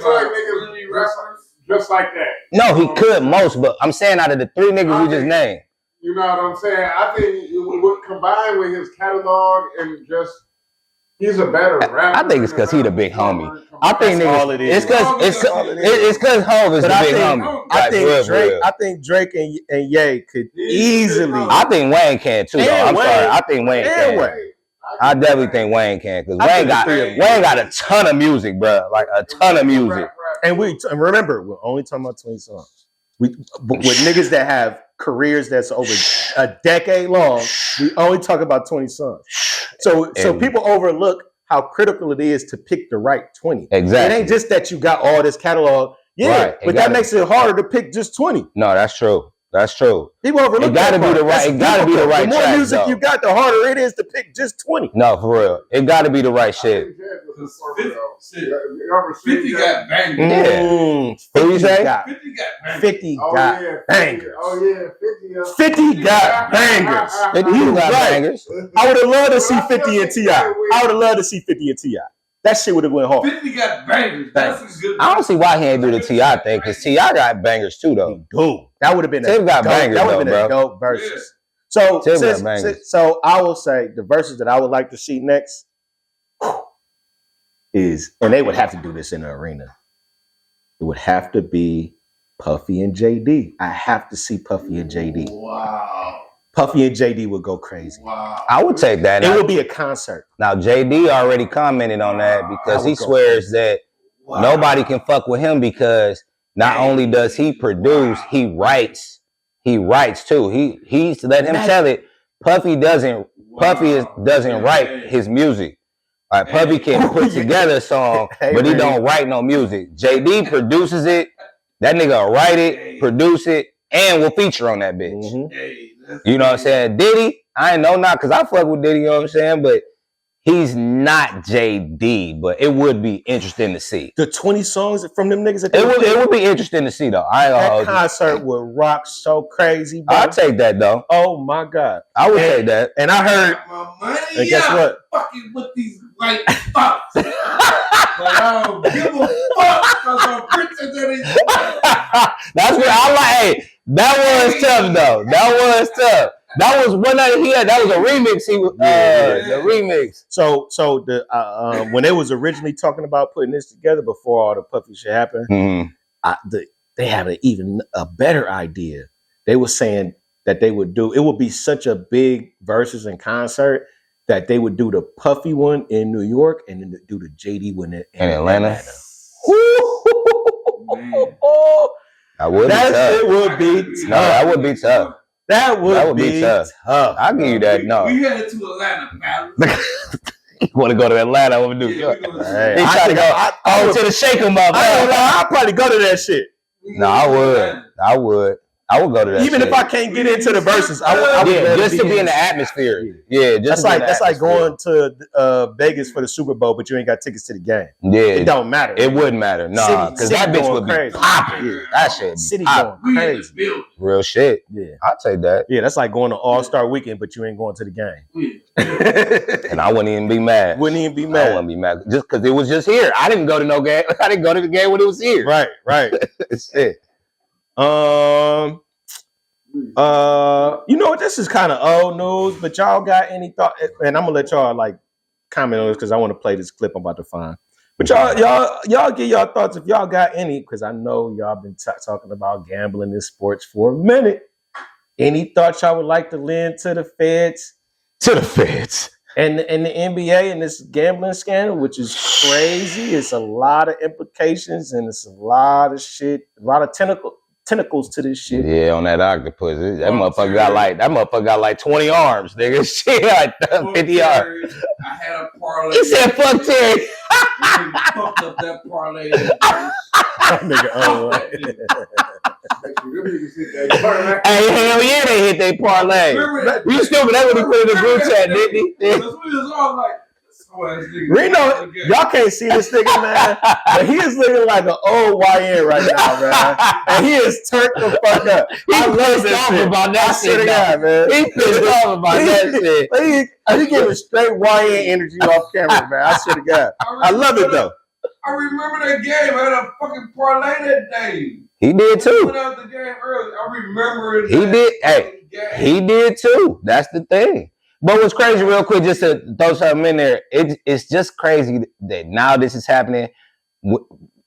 just like that. No, he could most, but I'm saying out of the three niggas we just named. You know what I'm saying? I think it would combine with his catalog and just he's a better rapper. I think it's because he the big homie. I think all it is. it's because Hov is the big homie. I think Drake and Ye could easily. I think Wayne can too. Though. I'm sorry. I think Wayne can. I definitely think Wayne can because Wayne got a ton of music, bro. Like a ton of music. And remember, we're only talking about 20 songs. With niggas that have careers that's over a decade long, we only talk about 20 songs. So people overlook how critical it is to pick the right 20. Exactly. It ain't just that you got all this catalog. Yeah, right. But that makes it harder to pick just 20. No, that's true. That's true. People overlook it gotta be the right. It gotta be the right. The more track, music though. you got, the harder it is to pick just 20. No, for real. It gotta be the right shit. 50 got bangers. Yeah. Who you say? 50 got bangers. Oh yeah, 50 got bangers. 50 got bangers. I would have loved to see 50 and T.I. I would have loved to see 50 and T.I. That shit would have went hard. 50 got bangers. That's a good. I don't see why he ain't do the T.I. thing because T.I. got bangers too though. Dude, that would have been Tim got bangers that would have been though, a dope versus. So I will say the verses that I would like to see next is, and they would have to do this in the arena. It would have to be Puffy and JD. I have to see Puffy and JD. Wow. Puffy and JD would go crazy. Wow. I would take that. It would be a concert. Now JD already commented on that because he swears that nobody can fuck with him because not only does he produce, he writes. He writes too. He's let him tell it. Puffy doesn't write his music. All right, Puffy can put together a song, but he don't write no music. JD produces it. That nigga will write it, produce it, and will feature on that bitch. Mm-hmm. You know what I'm saying? Diddy, I ain't know not because I fuck with Diddy, you know what I'm saying? But he's not JD, but it would be interesting to see. The 20 songs from them niggas. It would be interesting to see though. That concert would rock so crazy, bro. I'll take that though. Oh my God. I would take that. And I heard, and guess what? Fucking with these white fucks. But I don't give a fuck because I'm richer than these. That's what I like. Hey, that was tough though. That was tough. That was one night he had. That was a remix. The remix. So the when they was originally talking about putting this together before all the Puffy shit happened, they had even a better idea. They were saying that they would do. It would be such a big versus and concert that they would do the Puffy one in New York and then do the JD one in Atlanta. That would be tough. No, that would be tough. That would be tough. I'll give you that. No. We headed to Atlanta, man. You want to go to Atlanta? What we do? Yeah, he trying to go to the shake 'em up. I'll probably go to that shit. No, I would go to that. Even shit. if I can't get into the verses, I would just to be in the atmosphere. Yeah, just that's like going to Vegas for the Super Bowl, but you ain't got tickets to the game. Yeah, it don't matter. It wouldn't matter, nah, because that bitch would be popping. Yeah, that shit, city going crazy. Real shit. Yeah, I'll take that. Yeah, that's like going to All-Star Weekend, but you ain't going to the game. And I wouldn't even be mad. I wouldn't be mad just because it was just here. I didn't go to no game. I didn't go to the game when it was here. Right. Shit. You know what? This is kind of old news, but y'all got any thought? And I'm gonna let y'all like comment on this because I want to play this clip I'm about to find. But y'all get y'all thoughts if y'all got any, because I know y'all been talking about gambling in sports for a minute. Any thoughts y'all would like to lend to the feds? To the feds. And the NBA and this gambling scandal, which is crazy. It's a lot of implications and it's a lot of shit, a lot of tentacles to this shit. Yeah, on that octopus. That motherfucker got like 20 arms, nigga. Shit, like 50 arms. I had a parlay. He said, "Fuck Terry." Fucked up that parlay. Hey, hell yeah, they hit their parlay. You stupid. That's what he put in the group chat, didn't he? We was all like, Reno, y'all can't see this nigga, man, but he is looking like an old YN right now, man. And he is turned the fuck up. I love this shit. About that shit, man. He pissed off about that shit. He giving straight YN energy off camera, man. I swear to God. I love it though. I remember that game. I had a fucking parlay that day. He did too. Went out the game early. I remember it. He did. Hey, he did too. That's the thing. But what's crazy, real quick, just to throw something in there, it's just crazy that now this is happening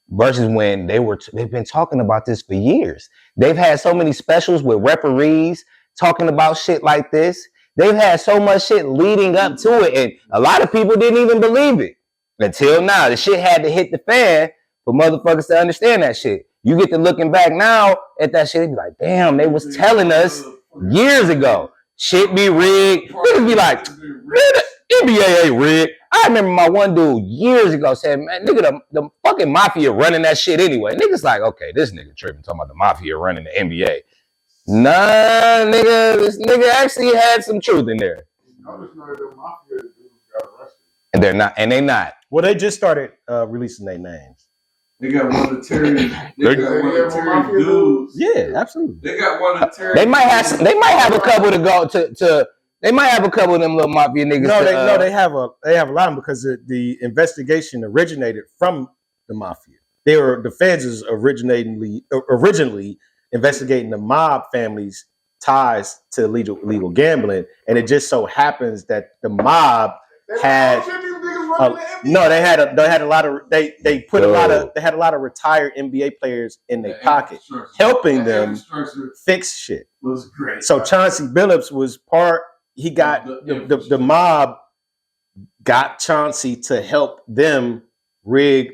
versus when they've been talking about this for years. They've had so many specials with referees talking about shit like this. They've had so much shit leading up to it, and a lot of people didn't even believe it until now. The shit had to hit the fan for motherfuckers to understand that shit. You get to looking back now at that shit, and be like, damn, they was telling us years ago. Shit be rigged. Niggas be like, man, the NBA ain't rigged. I remember my one dude years ago saying, man, nigga, the fucking mafia running that shit anyway. Niggas like, okay, this nigga tripping, talking about the mafia running the NBA. Nah, nigga, this nigga actually had some truth in there. I just know the mafia dudes got arrested. And they're not, and they not. Well, they just started releasing their names. They got one of Terry. They got one of Terry dudes. Yeah, absolutely. They got one of Terry. They might have a couple to go to. They might have a couple of them little mafia niggas. No, they have a lot of them because the investigation originated from the mafia. The feds is originally investigating the mob families' ties to illegal gambling, and it just so happens that the mob had they had a lot of they had a lot of retired NBA players in their pocket, helping them fix shit. Was great. So Chauncey Billups was part. He got the mob got Chauncey to help them rig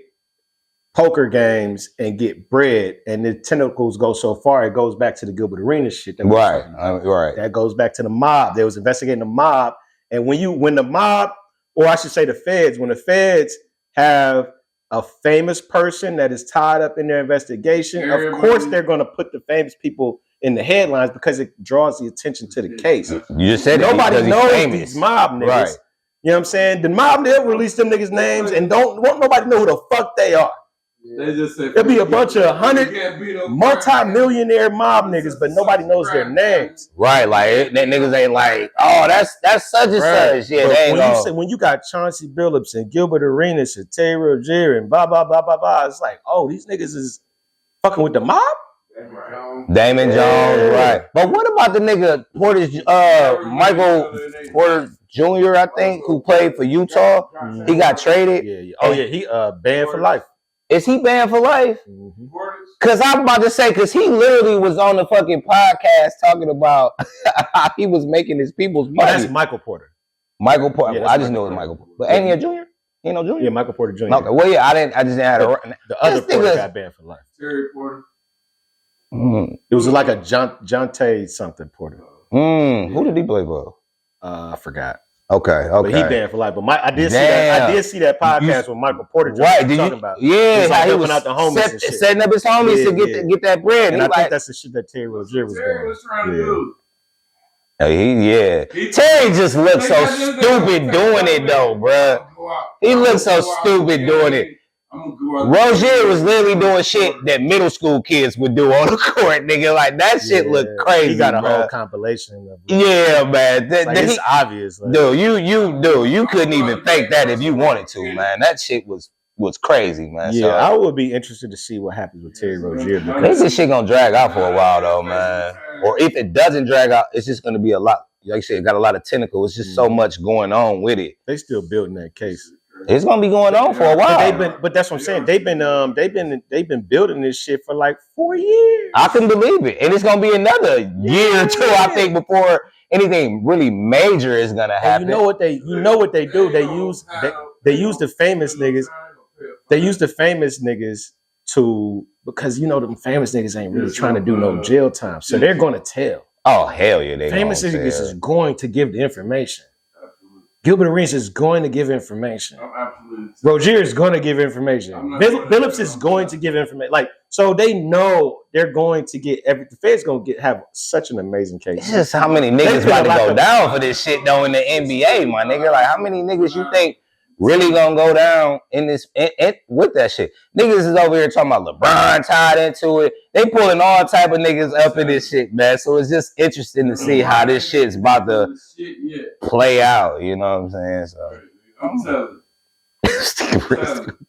poker games and get bread, and the tentacles go so far it goes back to the Gilbert Arenas shit. Right. That goes back to the mob. They was investigating the mob, and when the mob, or I should say the feds, when the feds have a famous person that is tied up in their investigation, of course they're going to put the famous people in the headlines because it draws the attention to the case. You just said nobody knows these mob niggas. Right. You know what I'm saying? The mob, they'll release them niggas' names and don't want nobody to know who the fuck they are. They just say there'll be a bunch of 100 multi-millionaire mob niggas, but nobody knows their names. Right, like that niggas ain't like, oh, that's such and such. Yeah, when you got Chauncey Billups and Gilbert Arenas and Terry Rozier and blah blah blah blah blah, it's like, oh, these niggas is fucking with the mob. Damon Jones, right? But what about the nigga Michael Porter Jr., I think, who played for Utah? Mm-hmm. He got traded. Yeah. Oh yeah, he banned for life. Is he banned for life? Mm-hmm. Cause I'm about to say, cause he literally was on the fucking podcast talking about how he was making his people's money. Oh, that's Michael Porter. Michael Porter. Yeah, I just knew it was Michael Porter. But ain't he a junior? He ain't no junior? Yeah, Michael Porter Jr. Okay. Well, yeah, I just didn't have the other Porter got banned for life. Terry Porter. It was like a Jonte something Porter. Who did he play for? I forgot. Okay. But he banned for life. But I did see that podcast with Michael Porter. Right? Talking about. Yeah, how he was out the homies and shit. Setting up his homies to get that bread. And I think that's the shit that Terry Rozier was doing. Terry was trying to do. Terry just looks so stupid doing it though, bruh. He looks so stupid doing it. Rozier was literally doing shit that middle school kids would do on the court, nigga. Like that shit looked crazy. He got a whole compilation of it. Yeah, man. It's obvious. Like, you couldn't even fake that if you wanted to, man. That shit was crazy, man. Yeah, so, I would be interested to see what happens with Terry Rozier. I think this shit gonna drag out for a while though, man. Or if it doesn't drag out, it's just gonna be a lot. Like I said, it got a lot of tentacles. It's just so much going on with it. They still building that case. It's gonna be going on for a while. But that's what I'm saying. They've been building this shit for like 4 years. I can believe it, and it's gonna be another year or two, I think, before anything really major is gonna happen. And you know what they do? They use the famous niggas. They use the famous niggas because them famous niggas ain't really trying to do no jail time, so they're gonna tell. Oh hell yeah, they famous niggas is going to give the information. Gilbert Arenas is going to give information. Rozier is going to give information. Billups is going to give information. Like, so they know they're going to get the Fed's going to have such an amazing case. It's just how many niggas about to go down for this shit though in the NBA, my nigga. Like, how many niggas you think really gonna go down in this with that shit. Niggas is over here talking about LeBron tied into it. They pulling all type of niggas up in this shit, man. So it's just interesting to see how this shit's about to play out. You know what I'm saying? So I'm telling you.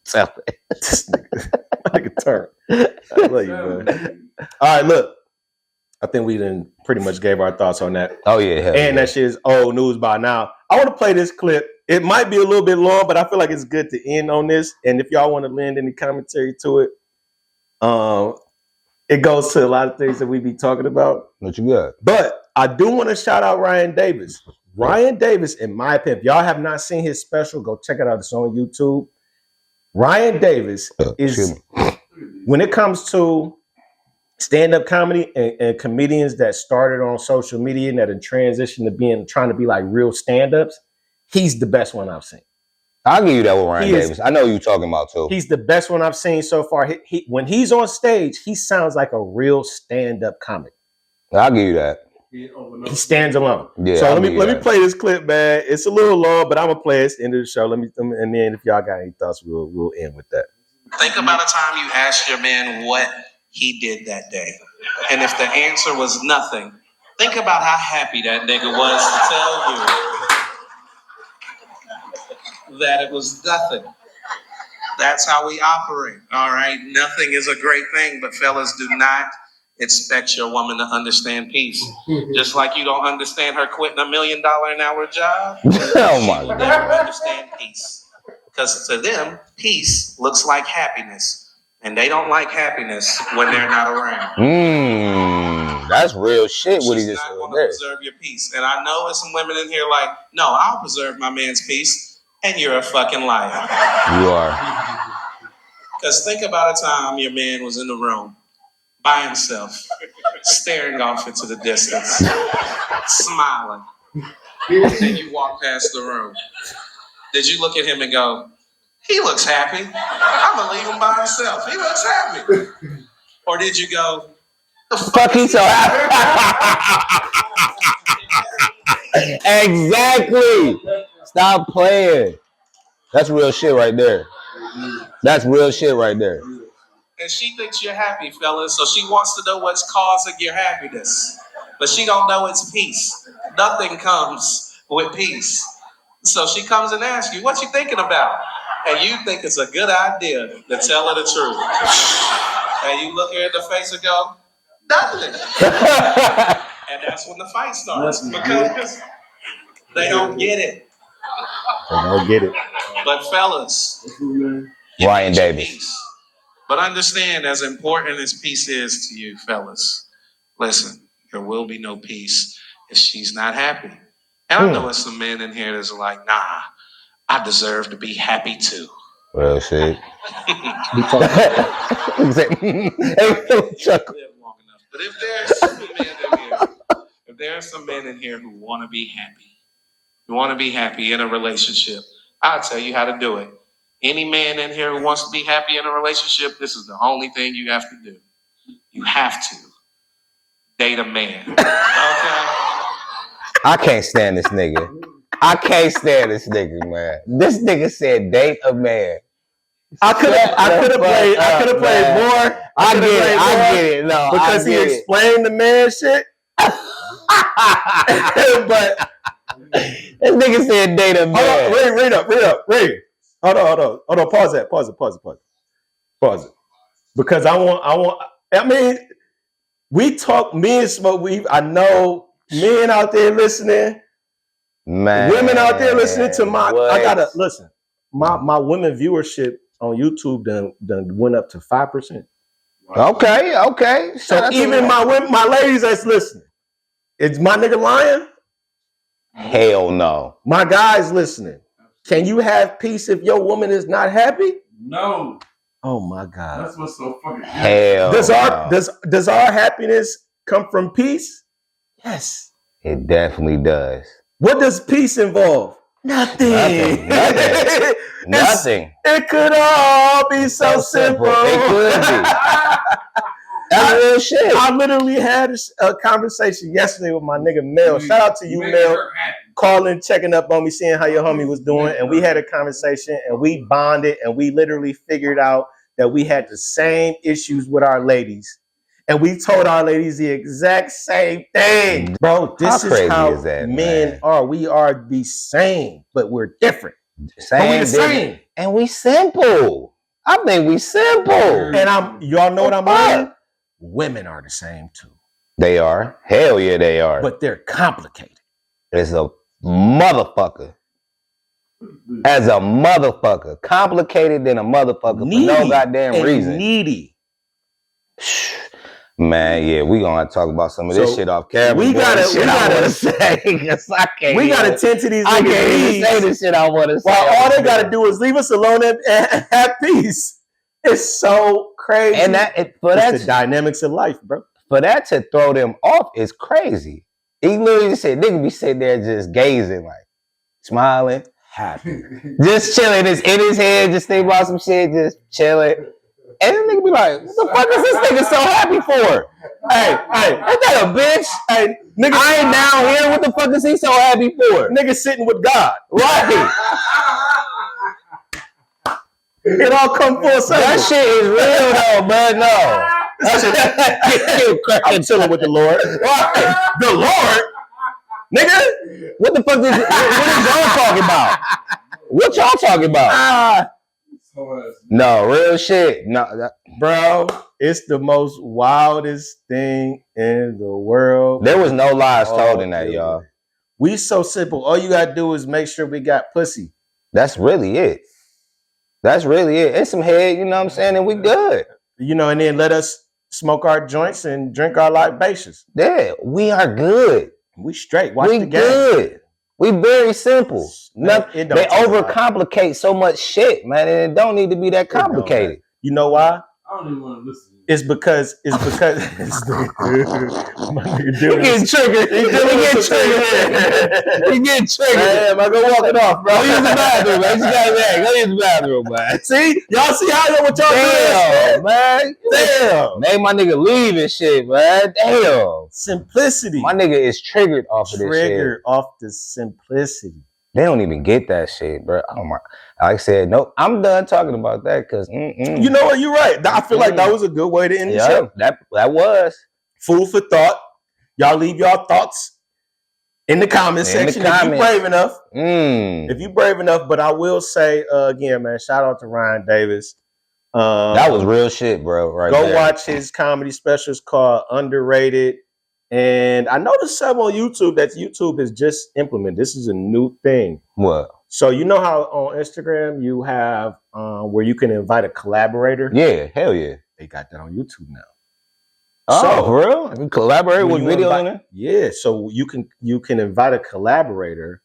Tell it. This nigga turn. I love you, man. All right, look. I think we done pretty much gave our thoughts on that. Oh yeah, hell and that shit is old news by now. I want to play this clip. It might be a little bit long, but I feel like it's good to end on this. And if y'all want to lend any commentary to it, it goes to a lot of things that we be talking about. What you got? But I do want to shout out Ryan Davis. Ryan Davis, in my opinion, if y'all have not seen his special, go check it out. It's on YouTube. Ryan Davis is, when it comes to stand-up comedy and comedians that started on social media and that have transitioned to trying to be like real stand-ups, he's the best one I've seen. I'll give you that with Ryan Davis. I know who you're talking about too. He's the best one I've seen so far. He when he's on stage, he sounds like a real stand-up comic. I'll give you that. He stands alone. Yeah, so let me play this clip, man. It's a little long, but I'm gonna play it at the end of the show. And then if y'all got any thoughts, we'll end with that. Think about a time you asked your man what he did that day. And if the answer was nothing, think about how happy that nigga was to tell you that it was nothing. That's how we operate, all right? Nothing is a great thing, but fellas, do not expect your woman to understand peace. Just like you don't understand her quitting $1 million an hour job. Oh my God. Never understand peace. Because to them, peace looks like happiness. And they don't like happiness when they're not around. That's real shit. What he She's just not said going to there. preserve your peace. And I know there's some women in here like, no, I'll preserve my man's peace. And you're a fucking liar. You are. Because think about a time your man was in the room by himself, staring off into the distance, smiling. And you walk past the room. Did you look at him and go, he looks happy. I'm going to leave him by himself. He looks happy. Or did you go, the fuck he's so happy? Exactly. Stop playing. That's real shit right there. That's real shit right there. And she thinks you're happy, fellas, so she wants to know what's causing your happiness. But she don't know it's peace. Nothing comes with peace. So she comes and asks you, what you thinking about? And you think it's a good idea to tell her the truth. And you look her in the face and go, nothing. And that's when the fight starts. Because they don't get it. They don't get it. But fellas, Ryan Davis. Peace. But understand, as important as peace is to you, fellas, listen, there will be no peace if she's not happy. And I know there's some men in here that's like, nah, I deserve to be happy too. Well, shit. But if there are some men in here who want to be happy in a relationship, I'll tell you how to do it. Any man in here who wants to be happy in a relationship, this is the only thing you have to do. You have to date a man. Okay? I can't stand this nigga. I can't stand this nigga, man. This nigga said date a man. I could have played more. I get it. No, because he explained the man shit. But this nigga said date a man. Read up. Hold on. Pause it. Because I mean, we talk, me and Smoke Weave. I know men out there listening, man, women out there listening to I gotta listen. My women viewership on YouTube done went up to 5%. Okay. So even my ladies that's listening, is my nigga lying? Hell no. My guys listening. Can you have peace if your woman is not happy? No. Oh my God. That's what's so fucking hell. Does our happiness come from peace? Yes. It definitely does. What does peace involve? Nothing. Nothing. It could all be so simple. It could be. That's real shit. I literally had a conversation yesterday with my nigga Mel. Shout out to you, Mel. calling, checking up on me, seeing how your homie was doing. And we had a conversation and we bonded and we literally figured out that we had the same issues with our ladies. And we told our ladies the exact same thing. Bro, this is how men are. We are the same, but we're different. But we the same. And we simple. I think we simple. And y'all know what I'm learning? Women are the same too. They are. Hell yeah, they are. But they're complicated. It's a motherfucker. As a motherfucker. Complicated than a motherfucker Needy for no goddamn reason. Needy. Man, yeah, we gonna have to talk about some of this shit off camera. We gotta say, I can't. We gotta tend to these I niggas' can't even needs. say the shit I want to say. While all they gotta do is leave us alone and have peace. It's so crazy. And that's the dynamics of life, bro. For that to throw them off is crazy. He literally said, nigga be sitting there just gazing, like smiling, happy, just chilling. It's in his head, just think about some shit, just chilling. And then nigga be like, what the fuck is this nigga so happy for? Hey, ain't that a bitch? Hey, nigga, I ain't down here. What the fuck is he so happy for? Nigga sitting with God. Right. It all come full circle. That shit is real though, bro. No. I'm chilling with the Lord. Right. The Lord? Nigga? What the fuck what is y'all talking about? What y'all talking about? No, real shit. No, bro, it's the most wildest thing in the world. There was no lies told in that, y'all. We so simple. All you gotta do is make sure we got pussy. That's really it. That's really it. And some head, you know what I'm saying? And we good. You know, and then let us smoke our joints and drink our libations. Yeah, we are good. We straight. Watch we the game. Good. We very simple. Man, they overcomplicate so much shit, man, and it don't need to be that complicated. You know why? I don't even want to listen. It's because He getting triggered. He getting triggered. Damn, I go walk it off, bro. Go use the bathroom, man. Go use the bathroom, man. See? Y'all see how what y'all doing? Man. Damn. Made my nigga leave and shit, man. Damn. Simplicity. My nigga is triggered off of this shit. Triggered off the simplicity. They don't even get that shit, bro. Oh my! Like I said, nope. I'm done talking about that because you know what? You're right. I feel like that was a good way to end the show. That was food for thought. Y'all leave y'all thoughts in the comment section if you brave enough. If you brave enough, but I will say again, man, shout out to Ryan Davis. That was real shit, bro. Right go there. Watch his comedy specials called Underrated. And I noticed some on YouTube that YouTube is just implemented. This is a new thing. What? So you know how on Instagram you have where you can invite a collaborator? Yeah, hell yeah. They got that on YouTube now. Oh, for real? You collaborate with video on it? Yeah, so you can invite a collaborator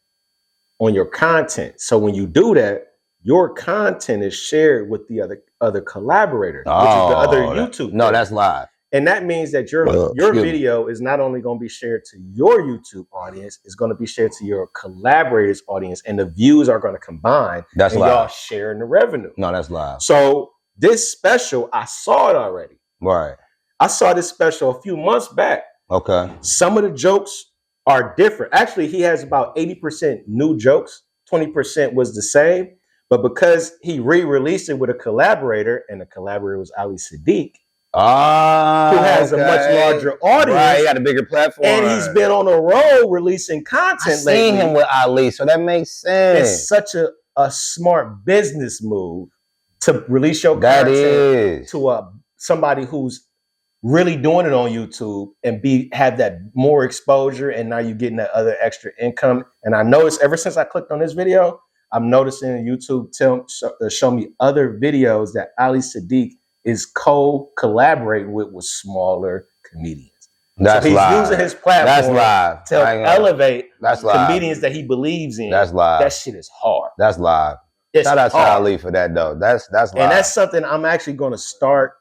on your content. So when you do that, your content is shared with the other collaborator, which is the other YouTube. No, that's live. And that means that your video is not only going to be shared to your YouTube audience, it's going to be shared to your collaborators' audience, and the views are going to combine. That's and live. Y'all sharing the revenue. No, that's live. So this special, I saw it already. Right. I saw this special a few months back. Okay. Some of the jokes are different. Actually, he has about 80% new jokes. 20% was the same. But because he re-released it with a collaborator, and the collaborator was Ali Siddiq, who has a much larger audience. Right, he got a bigger platform. And he's been on a roll releasing content lately. I've seen him with Ali, so that makes sense. It's such a smart business move to release your content to somebody who's really doing it on YouTube and have that more exposure, and now you're getting that other extra income. And I noticed ever since I clicked on this video, I'm noticing YouTube show me other videos that Ali Siddiq is collaborating with smaller comedians. That's so he's live. using his platform to elevate comedians that he believes in. That's live. That shit is hard. That's live. Shout out to Ali for that though. That's live. And that's something I'm actually going to start.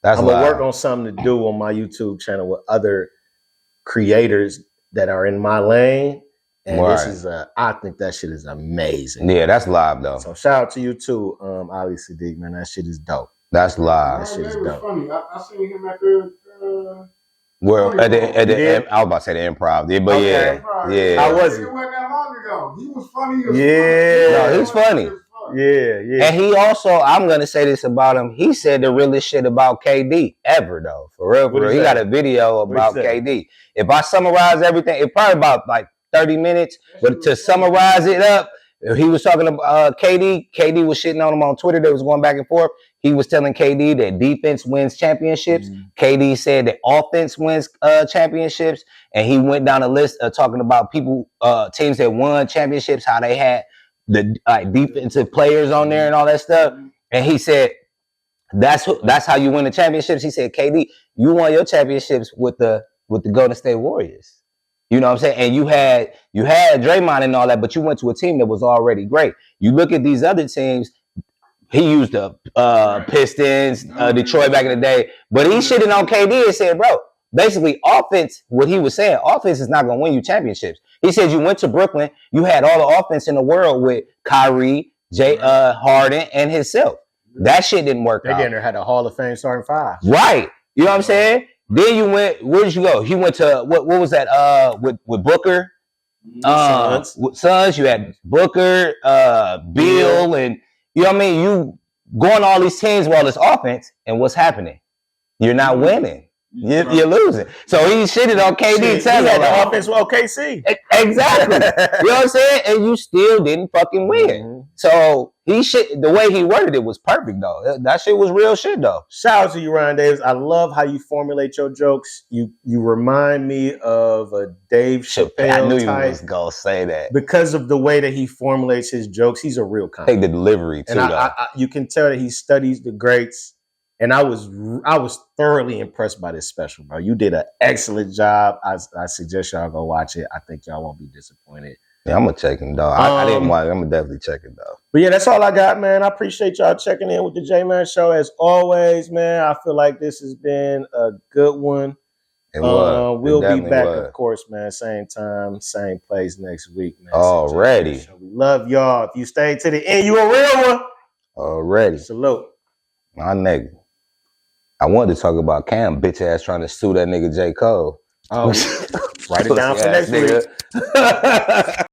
I'm going to work on something to do on my YouTube channel with other creators that are in my lane. And this is I think that shit is amazing. Yeah, that's live though. So shout out to you too, Ali Siddiq, man. That shit is dope. That's live. That shit is dope. Funny. I seen him at the Well, at the did? I was about to say the improv, yeah, but Okay. yeah. How was he? It wasn't that long ago. He was funny as Yeah. fuck. No, he's funny. Yeah. And he also, I'm gonna say this about him. He said the realest shit about KD ever, though. For real, What is he that? got a video about What he KD. If I summarize everything, it's probably about like 30 minutes. But to summarize it up, he was talking about KD. KD was shitting on him on Twitter. They was going back and forth. He was telling KD that defense wins championships. KD said that offense wins championships. And he went down a list of talking about people, teams that won championships, how they had the defensive players on there and all that stuff. And he said, that's how you win the championships. He said, KD, you won your championships with the Golden State Warriors. You know what I'm saying? And you had Draymond and all that, but you went to a team that was already great. You look at these other teams, he used the Pistons, Detroit back in the day, but he shitted on KD and said, bro, basically offense, what he was saying, offense is not going to win you championships. He said you went to Brooklyn, you had all the offense in the world with Kyrie, Harden, and himself. That shit didn't work out. They didn't had a Hall of Fame starting five. Right. You know what I'm saying? Then you went, where did you go? He went to, what was that, with Booker? Suns, you had Booker, Bill, and you know what I mean? You going all these teams with all this offense, and what's happening? You're not winning. You're losing. So he shitted on KD. He had the offense with OKC. Exactly. You know what I'm saying? And you still didn't fucking win. So the way he worded it was perfect, though. That shit was real shit, though. Shout out to you, Ryan Davis. I love how you formulate your jokes. You remind me of a Dave Chappelle I knew type you was gonna say that because of the way that he formulates his jokes. He's a real I comic. think the delivery too, And though. you can tell that he studies the greats. And I was thoroughly impressed by this special, bro. You did an excellent job. I suggest y'all go watch it. I think y'all won't be disappointed. Yeah, I'm gonna check him, though. I didn't watch it. I'm gonna definitely check it, though. But yeah, that's all I got, man. I appreciate y'all checking in with the J-Man Show as always, man. I feel like this has been a good one. It was. We'll be back, of course, man. Same time, same place next week, man. Already. We love y'all. If you stay to the end, you a real one. Already. Salute. My nigga. I wanted to talk about Cam, bitch ass trying to sue that nigga J. Cole. Write it down for next week.